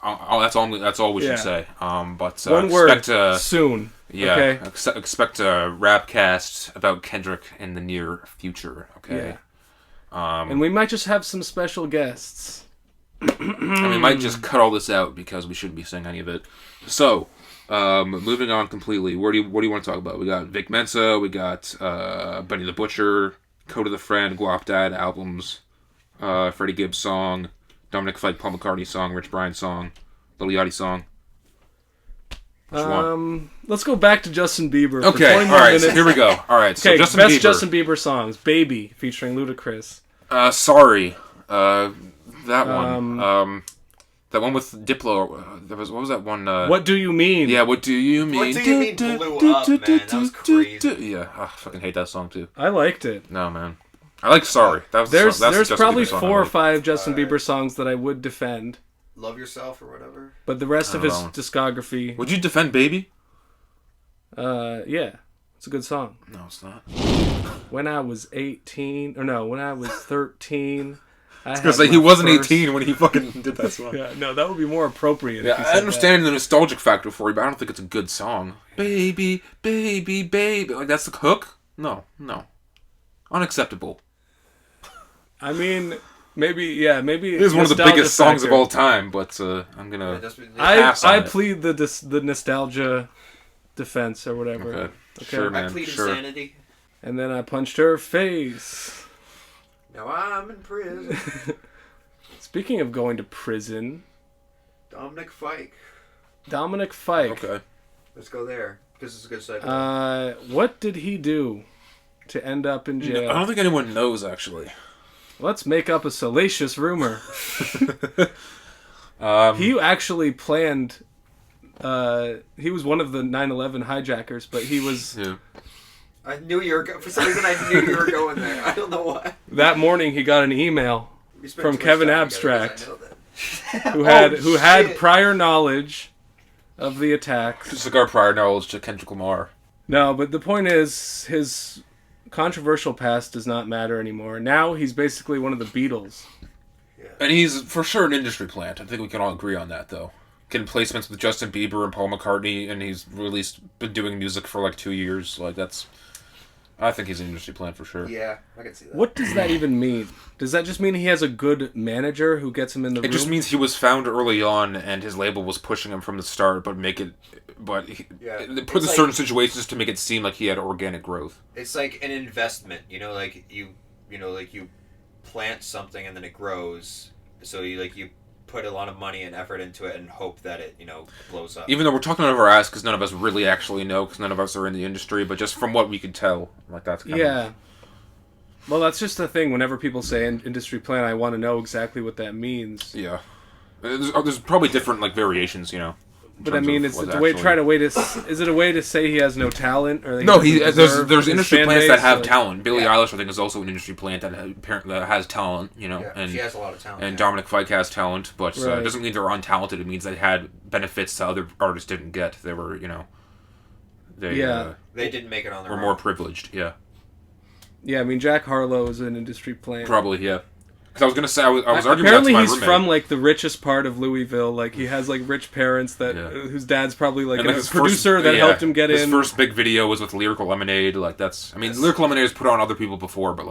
that's all we should say. But one word, soon. Yeah, okay. Expect a Rapcast about Kendrick in the near future, okay? Yeah. And we might just have some special guests. And we might just cut all this out because we shouldn't be saying any of it. So, moving on completely, what do you want to talk about? We got Vic Mensa, we got Benny the Butcher, Kota The Friend, Guapdad albums, Freddie Gibbs song, Dominic Fike, Paul McCartney song, Rich Brian song, Lil Yachty song. Let's go back to Justin Bieber. Okay, for 20 more alright, minutes. so here we go. Alright, so best Justin Bieber songs. Baby, featuring Ludacris. Sorry. That one. That one with Diplo. What was that one? What Do You Mean? Yeah, What Do You Mean? What Do You Mean blew up, man. That was crazy. Yeah, I fucking hate that song too. I liked it. No, man. I like Sorry. There's probably 4 or 5 Justin Bieber songs that I would defend. Love Yourself or whatever. But the rest of his discography... Would you defend Baby? Yeah. It's a good song. No, it's not. When I was 18... Or no, when I was 13... I was going to say, he wasn't 18 when he fucking did that song. Yeah, no, that would be more appropriate. Yeah, I understand the nostalgic factor for you, but I don't think it's a good song. Baby, baby, baby. Like, that's the hook? No. Unacceptable. I mean... Maybe It is one of the biggest songs of all time, but I'm gonna pass on I it. plead the nostalgia defense or whatever. Okay. Sure, man. I plead Sure. insanity. And then I punched her face. Now I'm in prison. Speaking of going to prison, Dominic Fike. Okay. Let's go there. This is a good segue. What did he do to end up in jail? I don't think anyone knows, actually. Let's make up a salacious rumor. He actually planned. He was one of the 9/11 hijackers, but he was. Yeah. I knew you were for some reason. I knew you were going there. I don't know why. That morning, he got an email We spent from too much Kevin time Abstract, together, 'cause I know that. who had shit. prior knowledge of the attacks. Just like our prior knowledge to Kendrick Lamar. No, but the point is, his controversial past does not matter anymore. Now he's basically one of the Beatles. And he's for sure an industry plant. I think we can all agree on that, though. Getting placements with Justin Bieber and Paul McCartney, and he's been doing music for like 2 years. Like I think he's an industry plant for sure. Yeah, I can see that. What does that even mean? Does that just mean he has a good manager who gets him in the room? It just means he was found early on, and his label was pushing him from the start, but they put It's in like- certain situations to make it seem like he had organic growth. It's like an investment, like you plant something and then it grows. So you put a lot of money and effort into it and hope that it blows up. Even though we're talking out of our ass, because none of us really actually know, because none of us are in the industry, but just from what we could tell, like that's kind of... Well, that's just the thing. Whenever people say industry plan, I want to know exactly what that means. Yeah. There's probably different variations, But I mean, is it a way to say he has no talent, or No, he doesn't there's deserve industry his fan plants that base? have talent. Billie Eilish, I think, is also an industry plant that has talent, and she has a lot of talent. and Dominic Fike has talent, but Right. it doesn't mean they're untalented. It means they had benefits that other artists didn't get. They were, they they didn't make it on their were own. more privileged. Yeah, Yeah, I mean, Jack Harlow is an industry plant. probably. Yeah, because I was gonna say I was arguing Apparently, that to my he's roommate. from the richest part of Louisville. He has rich parents that whose dad's probably And, a his producer first, that helped him get his in. His first big video was with Lyrical Lemonade. Lyrical Lemonade has put on other people before, but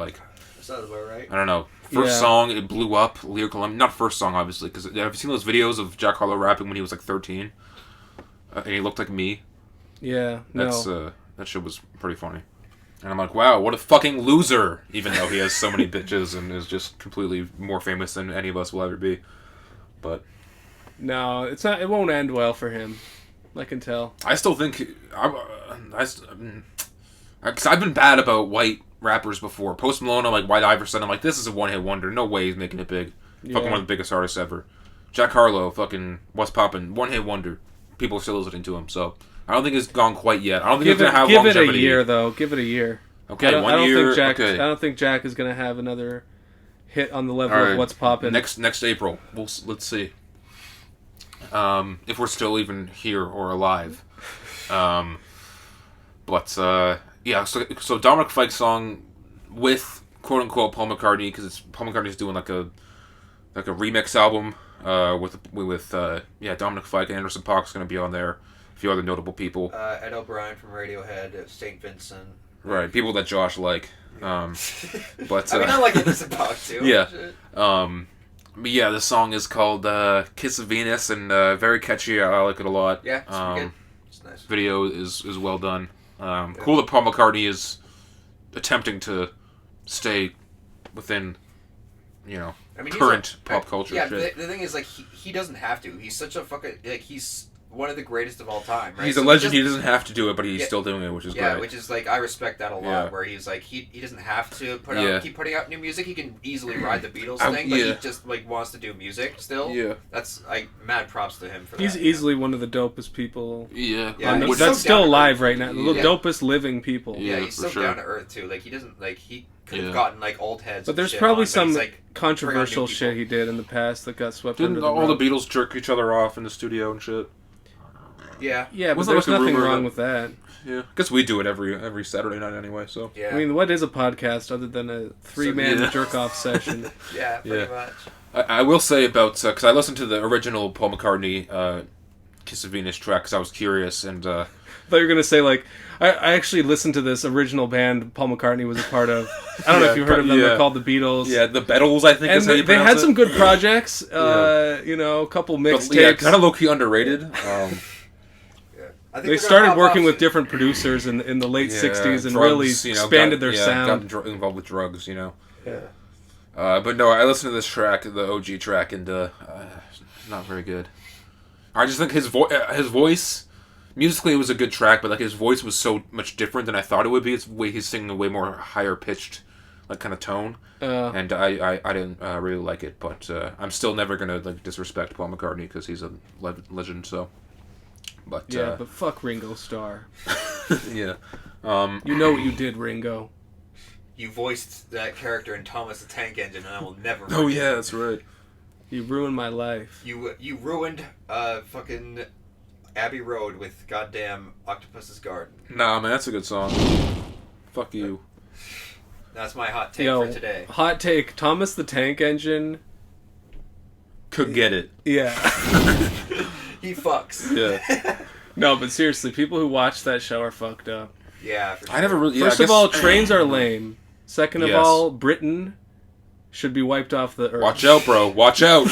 Sounds about right. I don't know. First Yeah. song, it blew up. Lyrical Lemonade, not first song, obviously, because have you seen those videos of Jack Harlow rapping when he was 13, and he looked like me? Yeah, That's no. that shit was pretty funny. And I'm like, wow, what a fucking loser! Even though he has so many bitches and is just completely more famous than any of us will ever be. But No, it's not. It won't end well for him. I can tell. I still think because I've been bad about white rappers before. Post Malone, I'm like White Iverson. I'm like, this is a one-hit wonder. No way he's making it big. Fucking one of the biggest artists ever. Jack Harlow, fucking What's Poppin', one-hit wonder. People are still listening to him. So I don't think it's gone quite yet. I don't think it's gonna have longevity. Give it a year, though. Give it a year. Okay, I don't year. Think Jack, okay. I don't think Jack is gonna have another hit on the level All right. of What's Poppin'. Next April. Let's see. If we're still even here or alive. Yeah. So Dominic Fike's song with quote unquote Paul McCartney, because Paul McCartney's doing a remix album with Dominic Fike and Anderson .Paak's going to be on there. A few other notable people. Ed O'Brien from Radiohead, St. Vincent. Right, people that Josh like. But I mean, I like Anderson .Paak too. Yeah. But yeah, the song is called Kiss of Venus, and very catchy. I like it a lot. Yeah, it's pretty good. It's nice. Video is well done. Cool that Paul McCartney is attempting to stay within, current pop culture Yeah, shit. the thing is, he doesn't have to. He's such a fucking, he's one of the greatest of all time, right? He's So a legend. He doesn't have to do it, but he's Yeah. still doing it, which is Yeah, great. which is I respect that a lot. Yeah. Where he's he doesn't have to keep putting out new music. He can easily ride the Beatles thing, but he just wants to do music still. Yeah. That's mad props to him for that. He's easily one of the dopest people. Yeah, Yeah, he's that's so still down to alive earth. right now. The Yeah. dopest living people. Yeah, he's for so sure. down to earth too. He doesn't he could have Yeah. gotten old heads. But and there's shit probably on, some but he's, controversial bring on new shit people. he did in the past that got swept Didn't under the all the rug. Beatles jerk each other off in the studio and shit? Yeah. Yeah, but Wasn't there's there like a nothing rumor wrong that- with that. Yeah, I guess we do it every Saturday night anyway. So Yeah. I mean, what is a podcast other than a three-man yeah. jerk-off session? Yeah, pretty Yeah. much. I will say about because I listened to the original Paul McCartney Kiss of Venus track because I was curious and. I thought you were gonna say like I actually listened to this original band Paul McCartney was a part of. I don't know if you heard of them. They're called the Beatles. Yeah, the Beatles, I think. And is how you they had it. some good projects. You know, a couple mixtapes. Yeah, kind of low key underrated. They started working with different producers in the late '60s and really expanded their sound. Got involved with drugs, you know. Yeah. But no, I listened to this track, the OG track, and not very good. I just think his voice, musically it was a good track, but like his voice was so much different than I thought it would be. It's way he's singing a way more higher pitched, like kind of tone, and I didn't really like it. But I'm still never gonna like disrespect Paul McCartney because he's a legend. So, but yeah, but fuck Ringo Starr. Yeah, you know what you did, Ringo. You voiced that character in Thomas the Tank Engine, and I will never. Oh yeah, that's right. You ruined my life. You ruined fucking Abbey Road with goddamn Octopus's Garden. Nah, man, that's a good song. Fuck you. That's my hot take for today. Hot take: Thomas the Tank Engine could get it. Yeah. He fucks. Yeah. No, but seriously, people who watch that show are fucked up. Yeah. For sure. I never really. First of all, trains are lame. Second of all, Britain should be wiped off the earth. Watch out, bro. Watch out.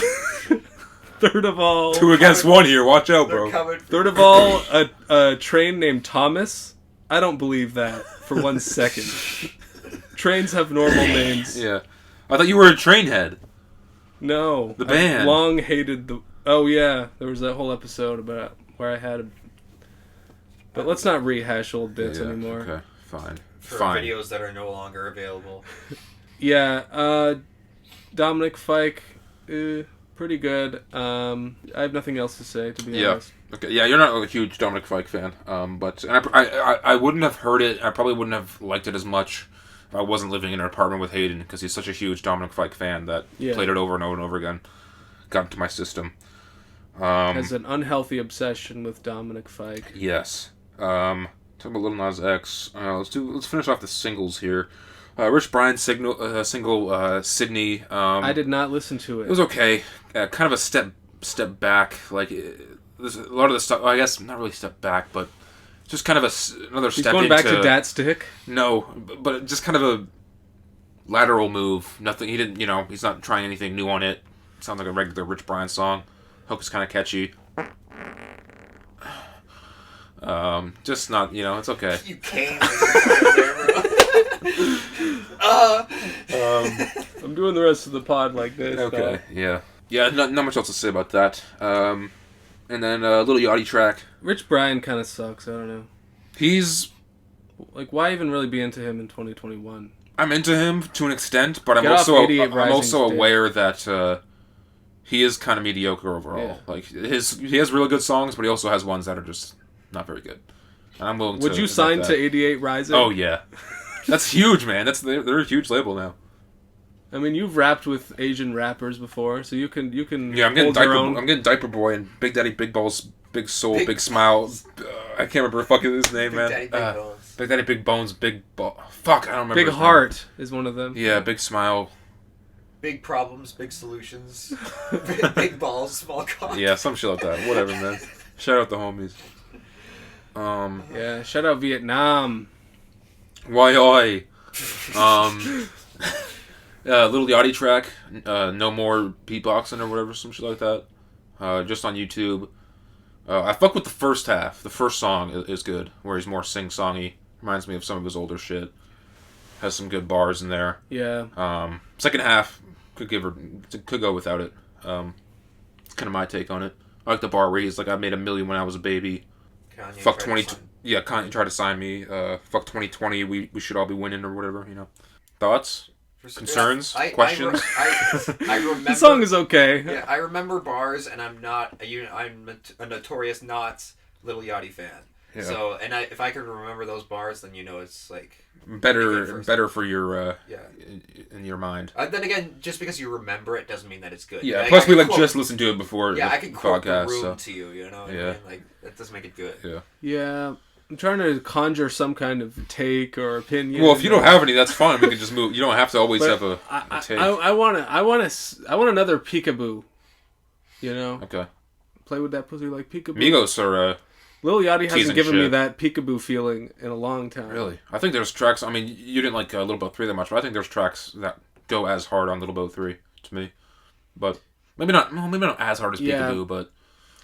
Third of all... 2 against 1 here. Watch out, bro. Third of all, a train named Thomas. I don't believe that for 1 second. Trains have normal names. Yeah. I thought you were a train head. No. The band. I've long hated the... Oh, yeah. There was that whole episode about where I had a... But let's not rehash old bits anymore. Okay. Fine. For videos that are no longer available. Yeah, Dominic Fike, pretty good. I have nothing else to say, to be honest. Okay. Yeah, you're not a huge Dominic Fike fan, but and I wouldn't have heard it. I probably wouldn't have liked it as much if I wasn't living in an apartment with Hayden, because he's such a huge Dominic Fike fan that played it over and over and over again. Got into my system. Has an unhealthy obsession with Dominic Fike. Yes. Talking about Lil Nas X. Let's finish off the singles here. Rich Brian single Sydney. I did not listen to it. It was okay. Kind of a step back. Like there's a lot of the stuff. I guess not really step back, but just kind of another step. He's going back to Dat Stick. No, but just kind of a lateral move. Nothing. He didn't. You know, he's not trying anything new on it. Sounds like a regular Rich Brian song. Hook is kind of catchy. Just not, you know, it's okay. You came there, bro. I'm doing the rest of the pod like this. Okay, yeah. Yeah, not much else to say about that. And then Lil Yachty track. Rich Brian kind of sucks, I don't know. He's... Like, why even really be into him in 2021? I'm into him to an extent, but I'm also aware that he is kind of mediocre overall. Yeah. Like, he has really good songs, but he also has ones that are just... not very good. And I'm willing to... Would you sign to 88 Rising? Oh, yeah. That's huge, man. They're a huge label now. I mean, you've rapped with Asian rappers before, so you can Yeah, I'm getting Diaper Boy and Big Daddy Big Balls, Big Soul, Big Smile. I can't remember fucking his name, man. Daddy Big Bones. Big Daddy Big Bones, Big Ball. Fuck, I don't remember. Big Heart is one of them. Yeah, Big Smile. Big problems, big solutions. Big balls, small cock. Yeah, some shit like that. Whatever, man. Shout out the homies. Yeah, shout out Vietnam. Why oi? Lil Yachty track, no more beatboxing or whatever, some shit like that. Just on YouTube. I fuck with the first half. The first song is good, where he's more sing-songy. Reminds me of some of his older shit. Has some good bars in there. Yeah. Second half could go without it. It's kind of my take on it. I like the bar where he's like, "I made $1 million when I was a baby." Kanye fuck 20. Yeah, Kanye tried to sign me. Fuck 2020. We should all be winning or whatever. You know. Thoughts? Concerns? Questions? I remember. The song is okay. Yeah, I remember bars, and I'm a notorious not Lil Yachty fan. Yeah. So, if I can remember those bars, then you know it's like better for your in your mind. Then again, just because you remember it doesn't mean that it's good. Yeah. Plus, we just listened to it before. Yeah, I can quote podcast, the room to you. You know. What I mean? Like that doesn't make it good. Yeah. Yeah. I'm trying to conjure some kind of take or opinion. Well, if you don't have any, that's fine. We can just move. You don't have to always have a take. I want another peekaboo. You know. Okay. play with that pussy like peekaboo. Migos are Lil Yachty hasn't given me shit. that peekaboo feeling in a long time. Really? I think there's tracks. I mean, you didn't like Little Boat 3 that much, but I think there's tracks that go as hard on Little Boat 3 to me. But maybe not. Well, maybe not as hard as Peekaboo, but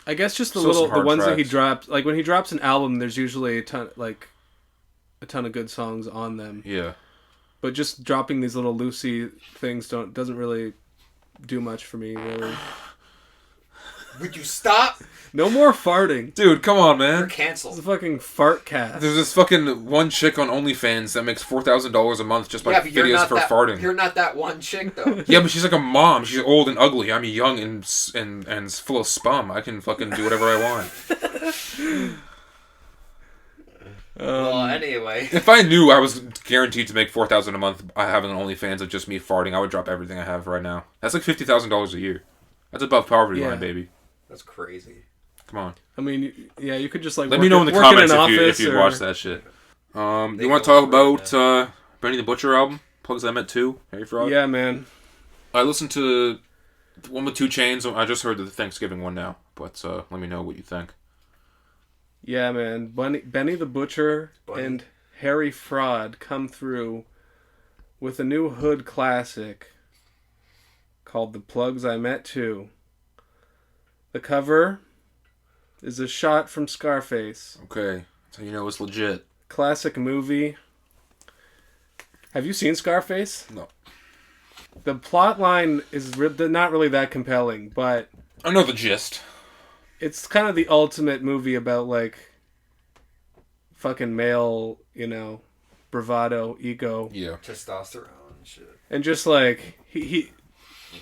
I guess just the ones tracks. that he drops. Like when he drops an album, there's usually a ton of good songs on them. Yeah. But just dropping these little loosey things doesn't really do much for me. Really. Would you stop? No more farting. Dude, come on, man. You're It's canceled. a fucking fart cast. There's this fucking one chick on OnlyFans that makes $4,000 a month just by But you're videos not for that, farting. You're not that one chick though. Yeah, but she's like a mom. She's old and ugly. I'm young and full of spum. I can fucking do whatever I want. Well, anyway. If I knew I was guaranteed to make $4,000 a month by having an OnlyFans of just me farting, I would drop everything I have right now. That's like $50,000 a year. That's above poverty line, baby. That's crazy. Come on. I mean, yeah, you could just like Let me know in the work comments in an if you office watch that shit. You want to talk about Benny the Butcher album? Plugs I Met 2, Harry Fraud? Yeah, man. I listened to the one with 2 Chainz. I just heard the Thanksgiving one now, but let me know what you think. Yeah, man. Benny the Butcher and Harry Fraud come through with a new hood classic called The Plugs I Met 2. The cover is a shot from Scarface. Okay, so you know it's legit. Classic movie. Have you seen Scarface? No. The plot line is not really that compelling, but I know the gist. it's kind of the ultimate movie about like fucking male, bravado, ego. Yeah. Testosterone and shit. And just like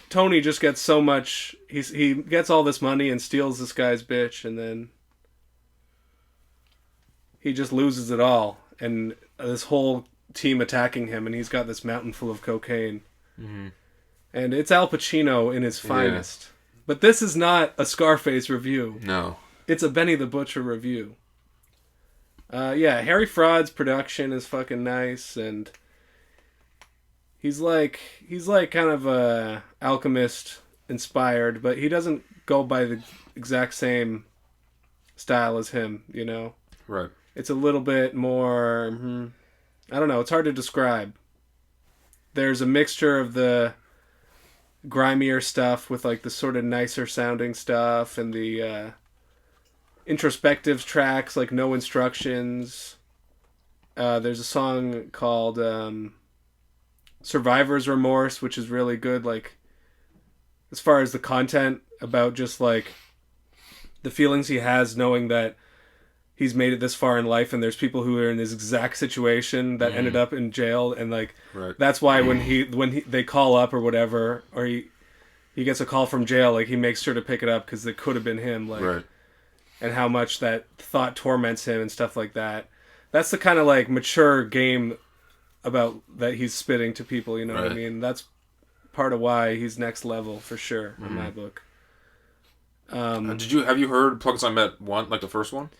Tony just gets so much. He gets all this money and steals this guy's bitch, and then he just loses it all. And this whole team attacking him, and he's got this mountain full of cocaine. Mm-hmm. And it's Al Pacino in his finest. Yeah. But this is not a Scarface review. No. It's a Benny the Butcher review. Harry Fraud's production is fucking nice, and he's like kind of a Alchemist inspired, but he doesn't go by the exact same style as him, Right. It's a little bit more, I don't know, it's hard to describe. There's a mixture of the grimier stuff with like the sort of nicer sounding stuff and the introspective tracks like No Instructions. There's a song called Survivor's Remorse, which is really good, like as far as the content about just like the feelings he has knowing that he's made it this far in life and there's people who are in this exact situation that ended up in jail, and like that's why when they call up or whatever, or he gets a call from jail, like he makes sure to pick it up because it could have been him, like and how much that thought torments him and stuff like that. That's the kind of like mature game about that he's spitting to people, you know what I mean? That's part of why he's next level for sure in my book. Have you heard Plugs I Met 1, like the first one?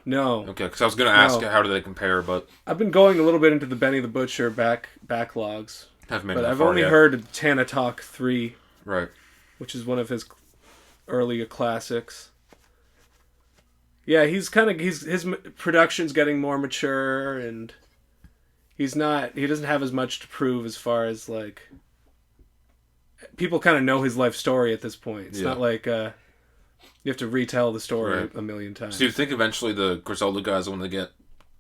No. Okay, because I was going to ask how do they compare, but I've been going a little bit into the Benny the Butcher backlogs. But I've only heard Tana Talk 3. Right. Which is one of his earlier classics. Yeah, his production's getting more mature, and he doesn't have as much to prove as far as like people kind of know his life story at this point. It's not like you have to retell the story a million times. So you think eventually the Griselda guys, when they get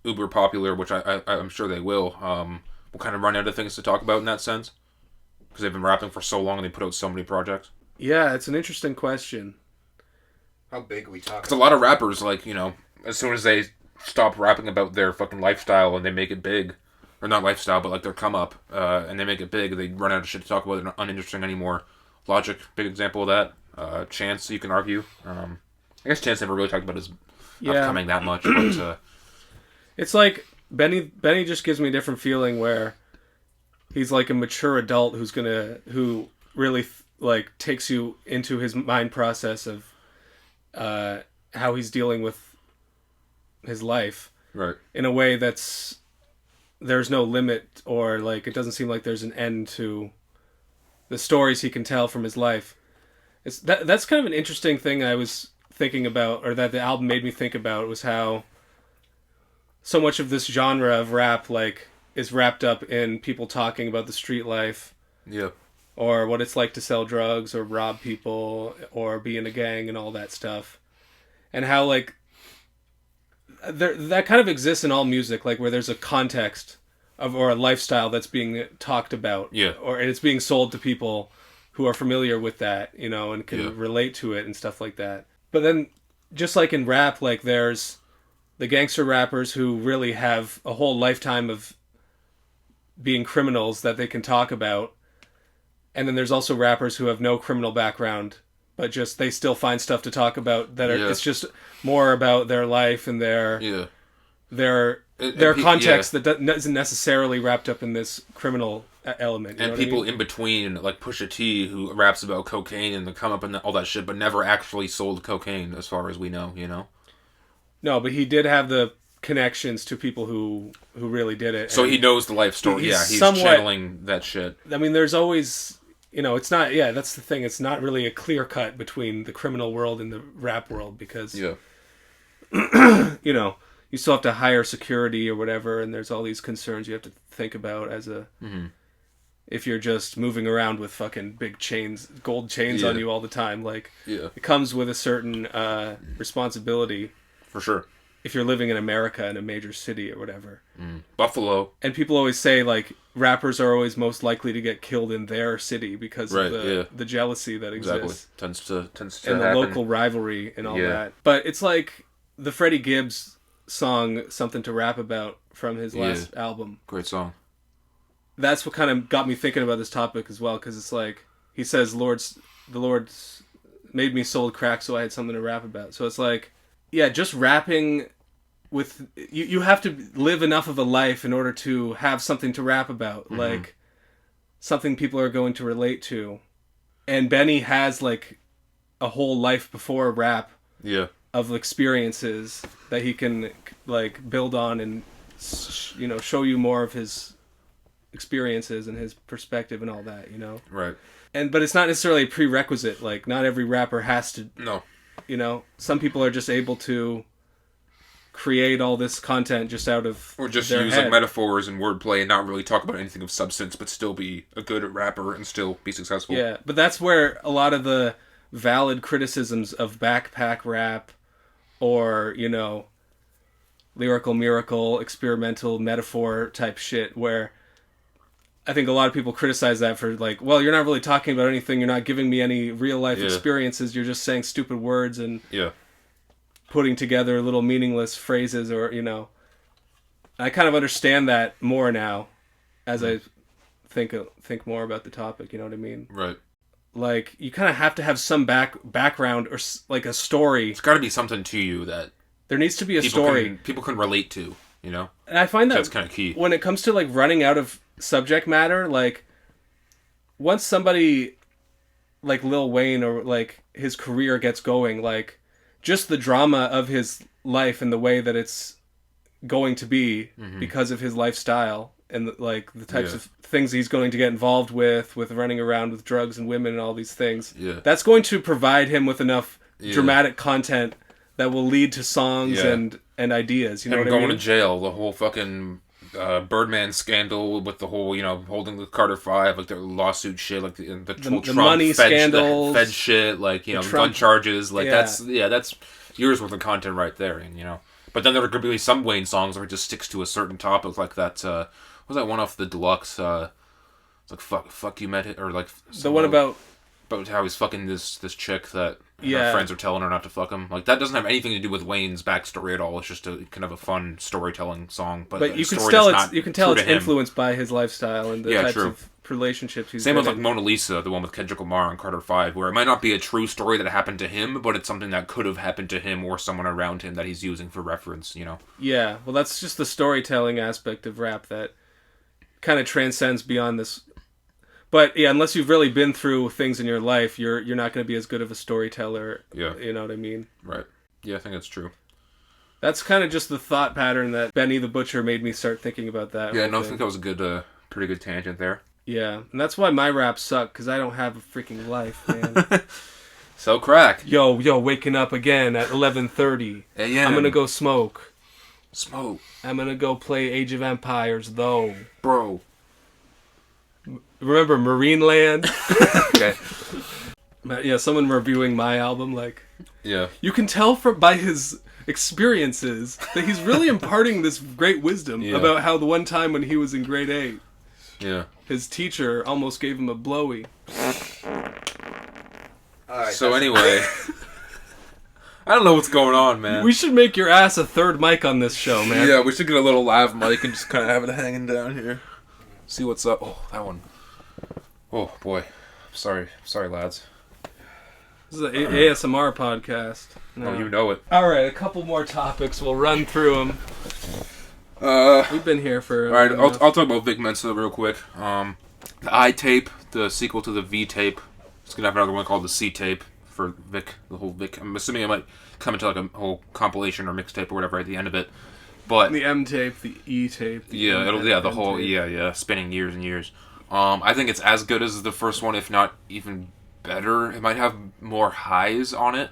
uber popular, which I'm sure they will kind of run out of things to talk about in that sense? Because they've been rapping for so long and they put out so many projects? Yeah, it's an interesting question. How big are we talking? Because a lot of rappers, like, as soon as they stop rapping about their fucking lifestyle and they make it big, or not lifestyle, but like their come up, and they make it big, they run out of shit to talk about. They're not uninteresting anymore. Logic, big example of that. Chance, you can argue. I guess Chance never really talked about his upcoming that much, but it's like Benny just gives me a different feeling where he's like a mature adult who really like takes you into his mind process of how he's dealing with his life, right, in a way there's no limit, or like it doesn't seem like there's an end to the stories he can tell from his life. That's kind of an interesting thing I was thinking about, or that the album made me think about, was how so much of this genre of rap, like, is wrapped up in people talking about the street life. Yeah. Or what it's like to sell drugs or rob people or be in a gang and all that stuff. And how, like, that kind of exists in all music, like, where there's a context or a lifestyle that's being talked about. Yeah. Or it's being sold to people who are familiar with that, you know, and can relate to it and stuff like that. But then, just like in rap, like, there's the gangster rappers who really have a whole lifetime of being criminals that they can talk about. And then there's also rappers who have no criminal background, but just they still find stuff to talk about that are it's just more about their life and their context that isn't necessarily wrapped up in this criminal element. And people in between, like Pusha T, who raps about cocaine and the come up and all that shit, but never actually sold cocaine, as far as we know, you know? No, but he did have the connections to people who really did it. So he knows the life story. He's channeling that shit. I mean, there's always, you know, it's not, that's the thing. It's not really a clear cut between the criminal world and the rap world because, you know, you still have to hire security or whatever, and there's all these concerns you have to think about as a, if you're just moving around with fucking big chains, gold chains on you all the time. Like, it comes with a certain responsibility. For sure. If you're living in America in a major city or whatever. Buffalo. And people always say, like, rappers are always most likely to get killed in their city because of the jealousy that exists. Tends to and happen. The local rivalry and all that. But it's like the Freddie Gibbs song, Something to Rap About, from his last album. Great song. That's what kind of got me thinking about this topic as well, because it's like, he says, the Lord's made me sold crack so I had something to rap about. So it's like, just rapping with you have to live enough of a life in order to have something to rap about, like something people are going to relate to. And Benny has like a whole life before rap of experiences that he can like build on and, you know, show you more of his experiences and his perspective and all that, you know? Right. But it's not necessarily a prerequisite. Like, not every rapper has to. No. You know, some people are just able to create all this content just out of or just their use head. like metaphors and wordplay and not really talk about anything of substance, but still be a good rapper and still be successful. Yeah, but that's where a lot of the valid criticisms of backpack rap or, you know, lyrical miracle, experimental metaphor type shit, where I think a lot of people criticize that for like, well, you're not really talking about anything, you're not giving me any real life experiences, you're just saying stupid words and putting together little meaningless phrases, or, you know. I kind of understand that more now as I think more about the topic, you know what I mean? Right. Like, you kind of have to have some background or like a story. It's got to be something to you that there needs to be a story people can relate to, you know? And I find that's kind of key. When it comes to like running out of subject matter, like once somebody like Lil Wayne or like his career gets going, like just the drama of his life and the way that it's going to be because of his lifestyle and like the types of things he's going to get involved with running around with drugs and women and all these things, that's going to provide him with enough dramatic content that will lead to songs and ideas, you know what I mean? Going to jail, the whole fucking Birdman scandal with the whole, you know, holding the Carter 5, like the lawsuit shit, like the whole Trump money scandals, the Fed shit, like, you know, gun charges, like that's years worth of content right there, and, you know. But then there could be some Wayne songs where it just sticks to a certain topic, like that, what was that one off the Deluxe, it's like fuck you met it, or like the one about how he's fucking this chick that her friends are telling her not to fuck him. Like, that doesn't have anything to do with Wayne's backstory at all. It's just a kind of a fun storytelling song. But you can tell it's influenced by his lifestyle and the types of relationships he's Same with like Mona Lisa, the one with Kendrick Lamar and Carter 5, where it might not be a true story that happened to him, but it's something that could have happened to him or someone around him that he's using for reference, you know? Yeah, well, that's just the storytelling aspect of rap that kind of transcends beyond this. But yeah, unless you've really been through things in your life, you're not going to be as good of a storyteller. Yeah. You know what I mean? Right. Yeah, I think that's true. That's kind of just the thought pattern that Benny the Butcher made me start thinking about that. Yeah, no, I think that was a good, pretty good tangent there. Yeah, and that's why my raps suck, because I don't have a freaking life, man. Sell crack. Yo, waking up again at 11:30. A.M. I'm gonna go smoke. Smoke. I'm gonna go play Age of Empires, though. Bro. Remember Marine Land? Okay. Yeah, someone reviewing my album, like... Yeah. You can tell by his experiences that he's really imparting this great wisdom about how the one time when he was in grade 8, his teacher almost gave him a blowy. Alright, so anyway... I don't know what's going on, man. We should make your ass a third mic on this show, man. Yeah, we should get a little lav mic and just kind of have it hanging down here. See what's up. Oh, that one. Oh, boy. Sorry, lads. This is an ASMR podcast. No. Oh, you know it. Alright, a couple more topics. We'll run through them. We've been here for... Alright, I'll talk about Vic Mensa real quick. The I tape, the sequel to the V tape. It's going to have another one called the C tape for Vic, the whole Vic. I'm assuming it might come into like a whole compilation or mixtape or whatever at the end of it. But the M tape, the E tape. The whole spinning years and years. I think it's as good as the first one, if not even better. It might have more highs on it.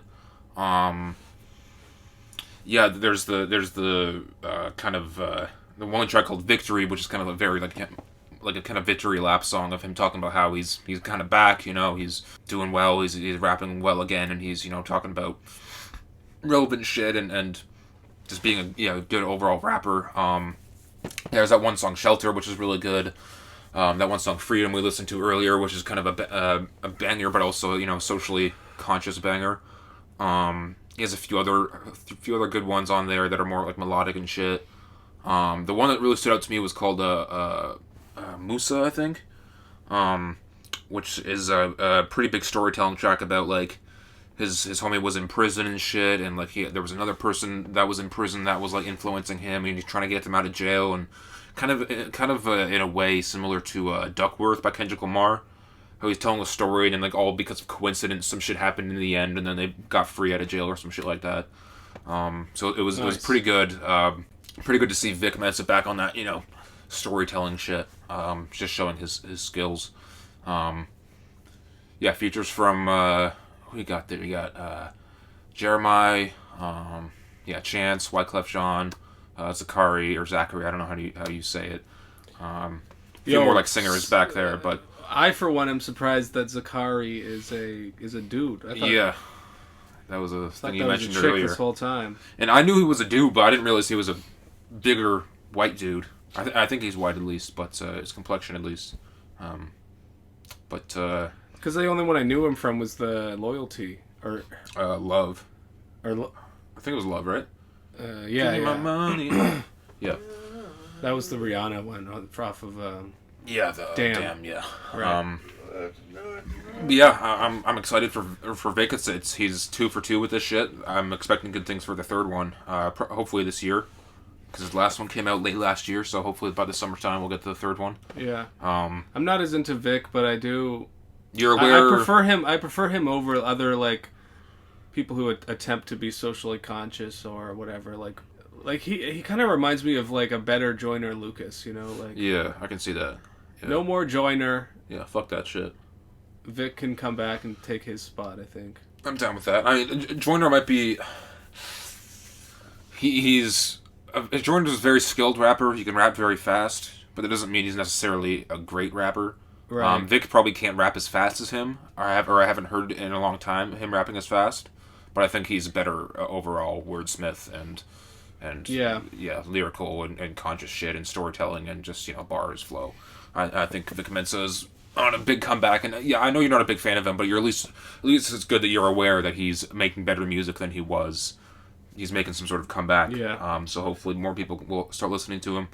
There's the kind of the one track called Victory, which is kind of a very like a kind of victory lap song of him talking about how he's kind of back, you know, he's doing well, he's rapping well again, and he's, you know, talking about relevant shit and just being a good overall rapper. There's that one song Shelter, which is really good. That one song Freedom we listened to earlier, which is kind of a banger, but also, you know, socially conscious banger. He has a few other good ones on there that are more like melodic and shit. The one that really stood out to me was called Musa, I think, which is a pretty big storytelling track about like his homie was in prison and shit, and like there was another person that was in prison that was like influencing him, and he's trying to get them out of jail, and kind of in a way similar to Duckworth by Kendrick Lamar, how he's telling a story and then like all because of coincidence some shit happened in the end, and then they got free out of jail or some shit like that. So it was pretty good. Pretty good to see Vic Mensa back on that, you know, storytelling shit. Just showing his skills. Features from who we got there? We got Jeremiah, Chance, Wyclef Jean, Zachary, I don't know how you say it. A few more like singers back there, but I for one am surprised that Zachary is a dude. I thought, that was a thing you that mentioned was a chick earlier this whole time. And I knew he was a dude, but I didn't realize he was a bigger white dude. I think he's white at least, but his complexion at least. Because the only one I knew him from was the Loyalty or Love, or I think it was Love, right? Yeah. My money. Yeah. That was the Rihanna one off of. Damn. Yeah. Right. I'm excited for Vic. He's 2 for 2 with this shit. I'm expecting good things for the third one. Hopefully this year, because his last one came out late last year. So hopefully by the summertime we'll get to the third one. Yeah. I'm not as into Vic, but I do. You're aware. I prefer him over other like people who attempt to be socially conscious or whatever. Like he kind of reminds me of like a better Joyner Lucas, you know, like. Yeah, I can see that. Yeah. No more Joyner. Yeah, fuck that shit. Vic can come back and take his spot, I think. I'm down with that. I mean, Joyner might be. He's Joyner's a very skilled rapper. He can rap very fast, but that doesn't mean he's necessarily a great rapper. Right. Vic probably can't rap as fast as him, or I haven't heard in a long time him rapping as fast. But I think he's a better overall wordsmith and lyrical and conscious shit and storytelling and just, you know, bars flow. I think Vic Mensa is on a big comeback, and I know you're not a big fan of him, but you're at least it's good that you're aware that he's making better music than he was. He's making some sort of comeback. Yeah. So hopefully more people will start listening to him.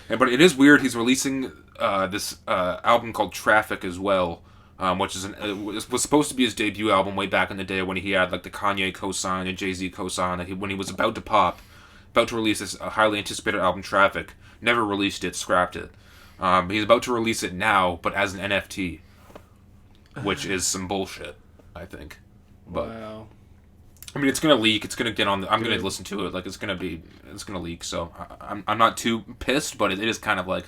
But it is weird. He's releasing this album called Traffic as well, which is was supposed to be his debut album way back in the day when he had like the Kanye cosign and Jay-Z cosign. When he was about to release this highly anticipated album Traffic, never released it, scrapped it. He's about to release it now, but as an NFT, which is some bullshit, I think. But, wow. I mean, it's gonna leak. It's gonna get on. I'm gonna listen to it. Like it's gonna leak. So I'm not too pissed, but it is kind of like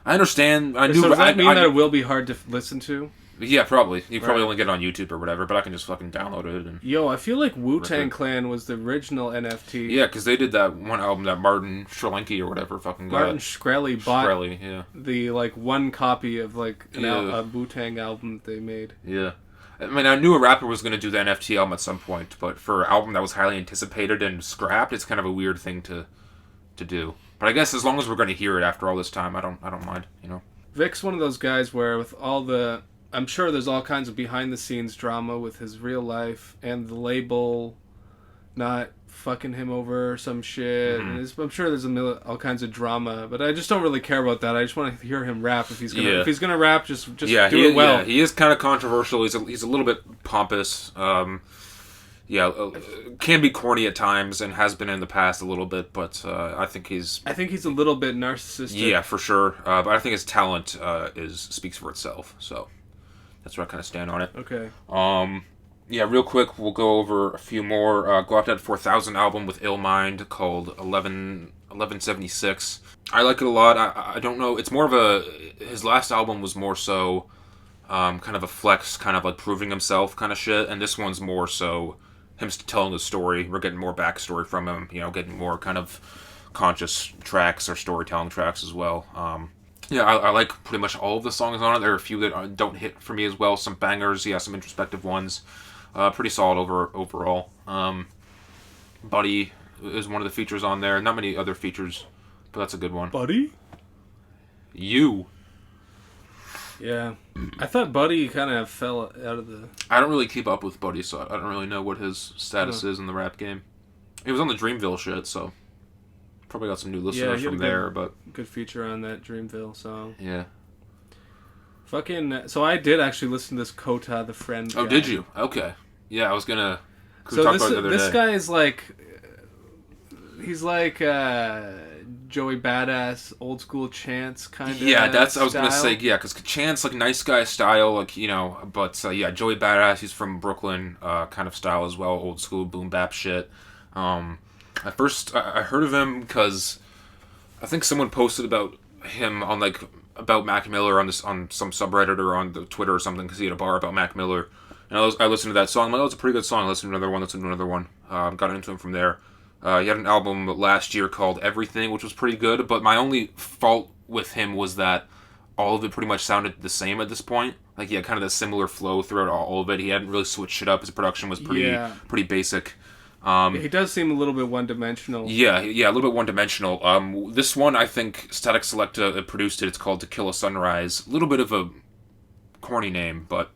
I understand. Does that mean that it will be hard to listen to? Yeah, probably. You probably only get it on YouTube or whatever, but I can just fucking download it. And Yo, I feel like Wu-Tang Clan was the original NFT. yeah, because they did that one album that Martin Shkreli or whatever fucking got. Martin Shkreli bought yeah. the like one copy of like a Wu-Tang album that they made. Yeah. I mean, I knew a rapper was going to do the NFT album at some point, but for an album that was highly anticipated and scrapped, it's kind of a weird thing to do. But I guess as long as we're going to hear it after all this time, I don't mind, you know. Vic's one of those guys where with all the... I'm sure there's all kinds of behind-the-scenes drama with his real life and the label not fucking him over or some shit. Mm-hmm. And I'm sure there's all kinds of drama, but I just don't really care about that. I just want to hear him rap. If he's gonna rap, just do it well. Yeah, he is kind of controversial. He's a little bit pompous. Can be corny at times and has been in the past a little bit, but I think he's a little bit narcissistic. Yeah, for sure. But I think his talent speaks for itself. So that's where I kind of stand on it. Okay. Yeah, real quick, we'll go over a few more. Guapdad 4000 album with Ill Mind called 1176. I like it a lot. I don't know. It's more of his last album was more so kind of a flex, kind of like proving himself kind of shit, and this one's more so him telling the story. We're getting more backstory from him, you know, getting more kind of conscious tracks or storytelling tracks as well. I like pretty much all of the songs on it. There are a few that don't hit for me as well. Some bangers, some introspective ones. Pretty solid overall. Buddy is one of the features on there. Not many other features, but that's a good one. Buddy? You. Yeah. I thought Buddy kind of fell out of the... I don't really keep up with Buddy, so I don't really know what his status is in the rap game. He was on the Dreamville shit, so probably got some new listeners from there, but... Good feature on that Dreamville song. Yeah. So I did actually listen to this Kota The Friend guy. Oh, did you? Okay. Yeah, I was gonna... So this guy is like... He's like Joey Badass, old school Chance kind of I was gonna say, because Chance, like, nice guy style, like, you know, but, Joey Badass, he's from Brooklyn, kind of style as well, old school boom bap shit. At first, I heard of him because I think someone posted about him on, like, about Mac Miller on some subreddit or on the Twitter or something, because he had a bar about Mac Miller. And I listened to that song. I'm like, it's a pretty good song. I listened to another one. Got into him from there. He had an album last year called Everything, which was pretty good. But my only fault with him was that all of it pretty much sounded the same at this point. Like, he had kind of that similar flow throughout all of it. He hadn't really switched it up. His production was pretty basic. He does seem a little bit one-dimensional. Yeah, a little bit one-dimensional. This one, I think Static Selecta produced it. It's called Tequila Sunrise. A little bit of a corny name, but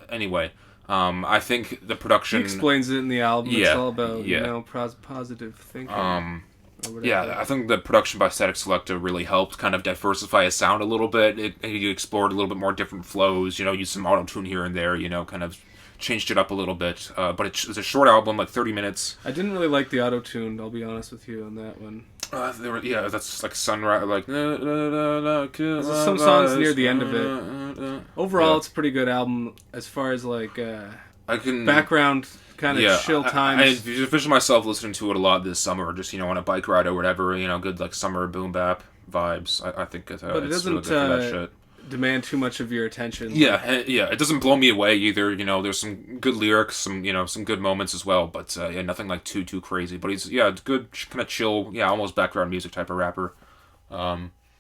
anyway. I think the production... He explains it in the album. It's all about, positive thinking. I think the production by Static Selecta really helped kind of diversify his sound a little bit. He explored a little bit more different flows, used some auto-tune here and there, kind of changed it up a little bit. But it's a short album, like 30 minutes. I didn't really like the auto-tune, I'll be honest with you on that one. That's like Sunrise, like... There's some songs near the end of it. Overall, it's a pretty good album as far as like background kind of chill times. I envision myself listening to it a lot this summer, just on a bike ride or whatever. Good like summer boom bap vibes. I think but it doesn't really good for that shit. Demand too much of your attention. It doesn't blow me away either. There's some good lyrics, some good moments as well, but nothing like too crazy. But he's it's good, kind of chill, almost background music type of rapper.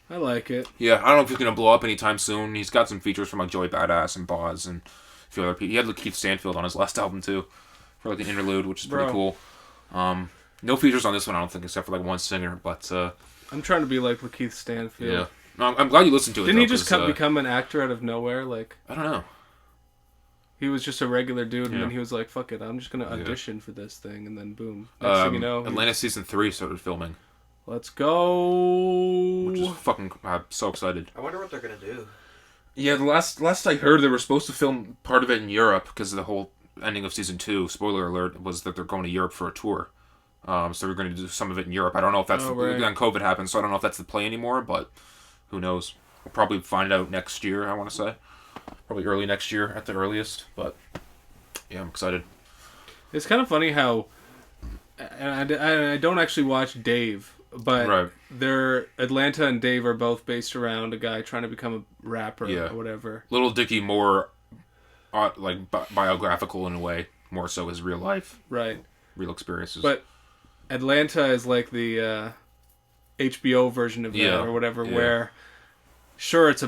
I like it. I don't know if he's gonna blow up anytime soon. He's got some features from like Joey Badass and boyz and a few other people. He had like Keith Stanfield on his last album too, for like an interlude, which is pretty cool. No features on this one, I don't think, except for like one singer. But I'm trying to be like Lakeith Stanfield. Yeah. No, I'm glad you listened to it. Didn't he just become an actor out of nowhere? Like, I don't know. He was just a regular dude, and then he was like, "Fuck it, I'm just gonna audition for this thing," and then boom. Next thing you know, Atlanta season 3 started filming. Let's go! Which is fucking... I'm so excited. I wonder what they're gonna do. Yeah, the last I heard, they were supposed to film part of it in Europe because the whole ending of season 2, spoiler alert, was that they're going to Europe for a tour. So they're going to do some of it in Europe. I don't know if that's... Then COVID happened, so I don't know if that's the play anymore, but who knows. We'll probably find out next year, I want to say. Probably early next year at the earliest, but yeah, I'm excited. It's kind of funny how... And I don't actually watch Dave, but they're Atlanta and Dave are both based around a guy trying to become a rapper or whatever. Little Dicky more biographical in a way, more so as real life, right? Real experiences. But Atlanta is like the HBO version of that or whatever, where sure it's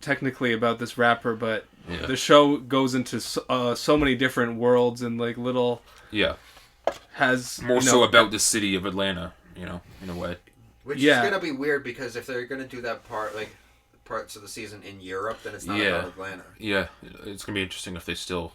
technically about this rapper, but the show goes into so many different worlds and like little has more so about the city of Atlanta, in a way. Which is gonna be weird because if they're gonna do that parts of the season in Europe, then it's not about Atlanta. Yeah, it's gonna be interesting if they still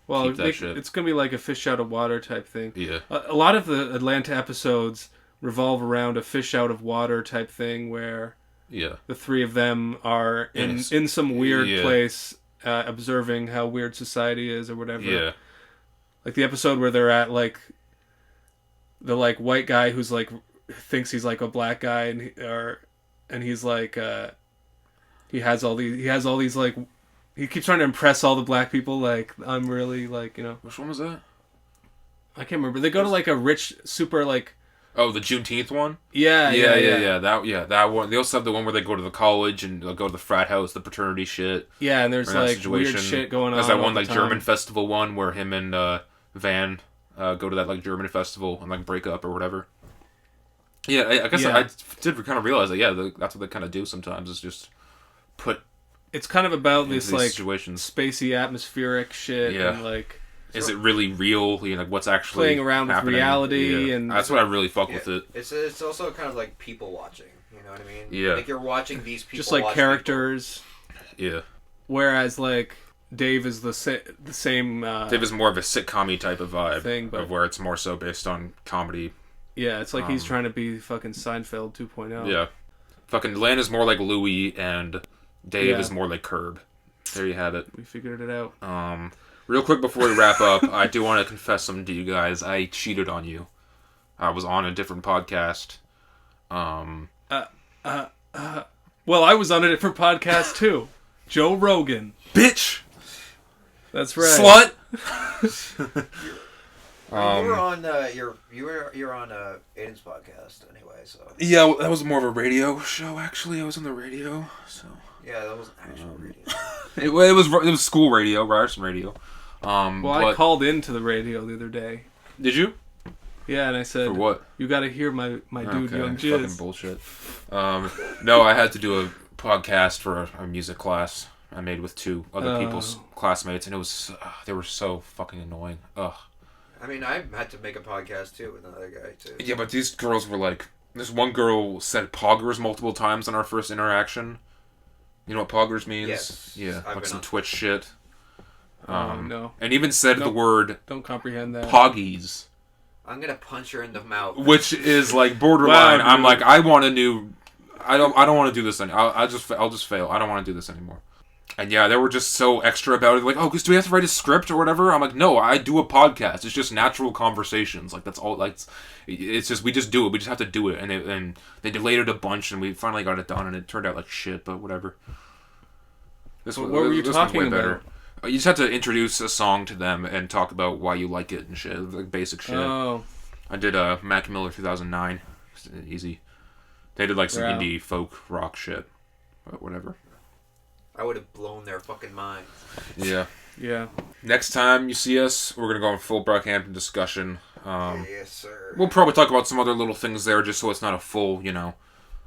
well, keep that shit. It's gonna be like a fish out of water type thing. Yeah, a lot of the Atlanta episodes revolve around a fish out of water type thing where the three of them are in some weird place observing how weird society is or whatever. Yeah, like the episode where they're at like the like white guy who's like thinks he's like a black guy and he's like he has all these like he keeps trying to impress all the black people like I'm really like Which one was that? I can't remember. They go to like a rich super like the Juneteenth one. Yeah. That one. They also have the one where they go to the college and go to the frat house, the fraternity shit. Yeah, and there's like weird shit going on. There's that one like German festival one where him and Van go to that like German festival and like break up or whatever. Yeah, I guess I did kind of realize that. That's what they kind of do sometimes. Is just put. It's kind of about this like situations. Spacey atmospheric shit. Yeah. And, like. Is it really real? Like what's actually playing around happening? With reality, and that's what I really fuck with it. It's also kind of like people watching. You know what I mean? Yeah. Like you're watching these people, just like characters. People. Yeah. Whereas like Dave is the same. Dave is more of a sitcom-y type of vibe thing, but where it's more so based on comedy. Yeah, it's like he's trying to be fucking Seinfeld 2.0. Yeah. Fucking Atlanta's more like Louis, and Dave is more like Curb. There you have it. We figured it out. Real quick before we wrap up, I do want to confess something to you guys. I cheated on you. I was on a different podcast. Well, I was on a different podcast too. Joe Rogan. Bitch! That's right. Slut! You were on you're on Aiden's podcast anyway, so yeah, that was more of a radio show. Actually, I was on the radio, so yeah, that wasn't actual radio. it was school radio, Ryerson radio. I called into the radio the other day. Did you? Yeah, and I said, for what? You got to hear my dude, Young Jizz. Fucking bullshit. No, I had to do a podcast for a music class I made with two other people's classmates, and it was they were so fucking annoying. Ugh. I mean, I had to make a podcast too with another guy too. Yeah, but these girls were like, this one girl said poggers multiple times in our first interaction. You know what poggers means? Yes. Yeah, like some Twitch shit. No. And even said the word... Don't comprehend that. Poggies. I'm gonna punch her in the mouth. Which is like borderline. Wow, I'm like, I want a new... I don't want to do this anymore. I'll just fail. I don't want to do this anymore. And yeah, they were just so extra about it. Like, oh, because do we have to write a script or whatever? I'm like, no, I do a podcast. It's just natural conversations. Like, that's all. Like, it's just, we just do it. We just have to do it. And they delayed it a bunch, and we finally got it done, and it turned out like shit, but whatever. What were you talking about? You just have to introduce a song to them and talk about why you like it and shit. Like, basic shit. Oh. I did Mac Miller 2009. Easy. They did like some indie folk rock shit. But whatever. I would have blown their fucking minds. Yeah. Yeah. Next time you see us, we're going to go in full Brockhampton discussion. Yes, sir. We'll probably talk about some other little things there just so it's not a full,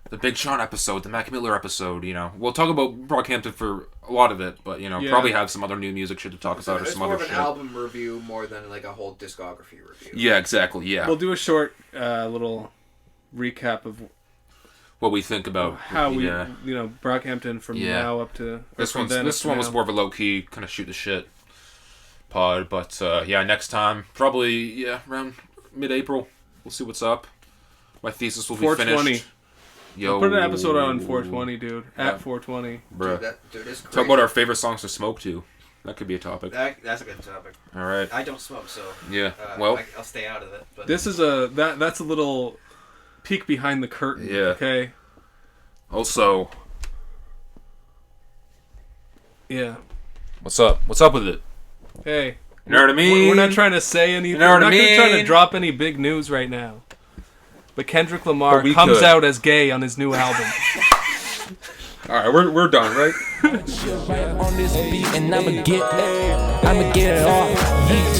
the Big Sean episode, the Mac Miller episode, We'll talk about Brockhampton for a lot of it, but, probably have some other new music shit to talk about or some other shit. It's more of an album review more than like a whole discography review. Yeah, exactly, yeah. We'll do a short little recap of what we think about how we, Brockhampton from now up to this one was more of a low key kind of shoot the shit pod, but next time probably around mid-April we'll see what's up. My thesis will be 420. Finished. Yo, put an episode out on 420, dude. At 420, bro. Dude, it's crazy. Talk about our favorite songs to smoke to. That could be a topic. That's a good topic. All right. I don't smoke, so yeah. I'll stay out of it. But this is that's a little peek behind the curtain. Yeah. Okay. Also. Yeah. What's up? What's up with it? Hey. You know what I mean? We're not trying to say anything. You know what I mean? We're not trying to drop any big news right now. But Kendrick Lamar comes out as gay on his new album. All right, we're done, right? On this beat and I'ma get it off.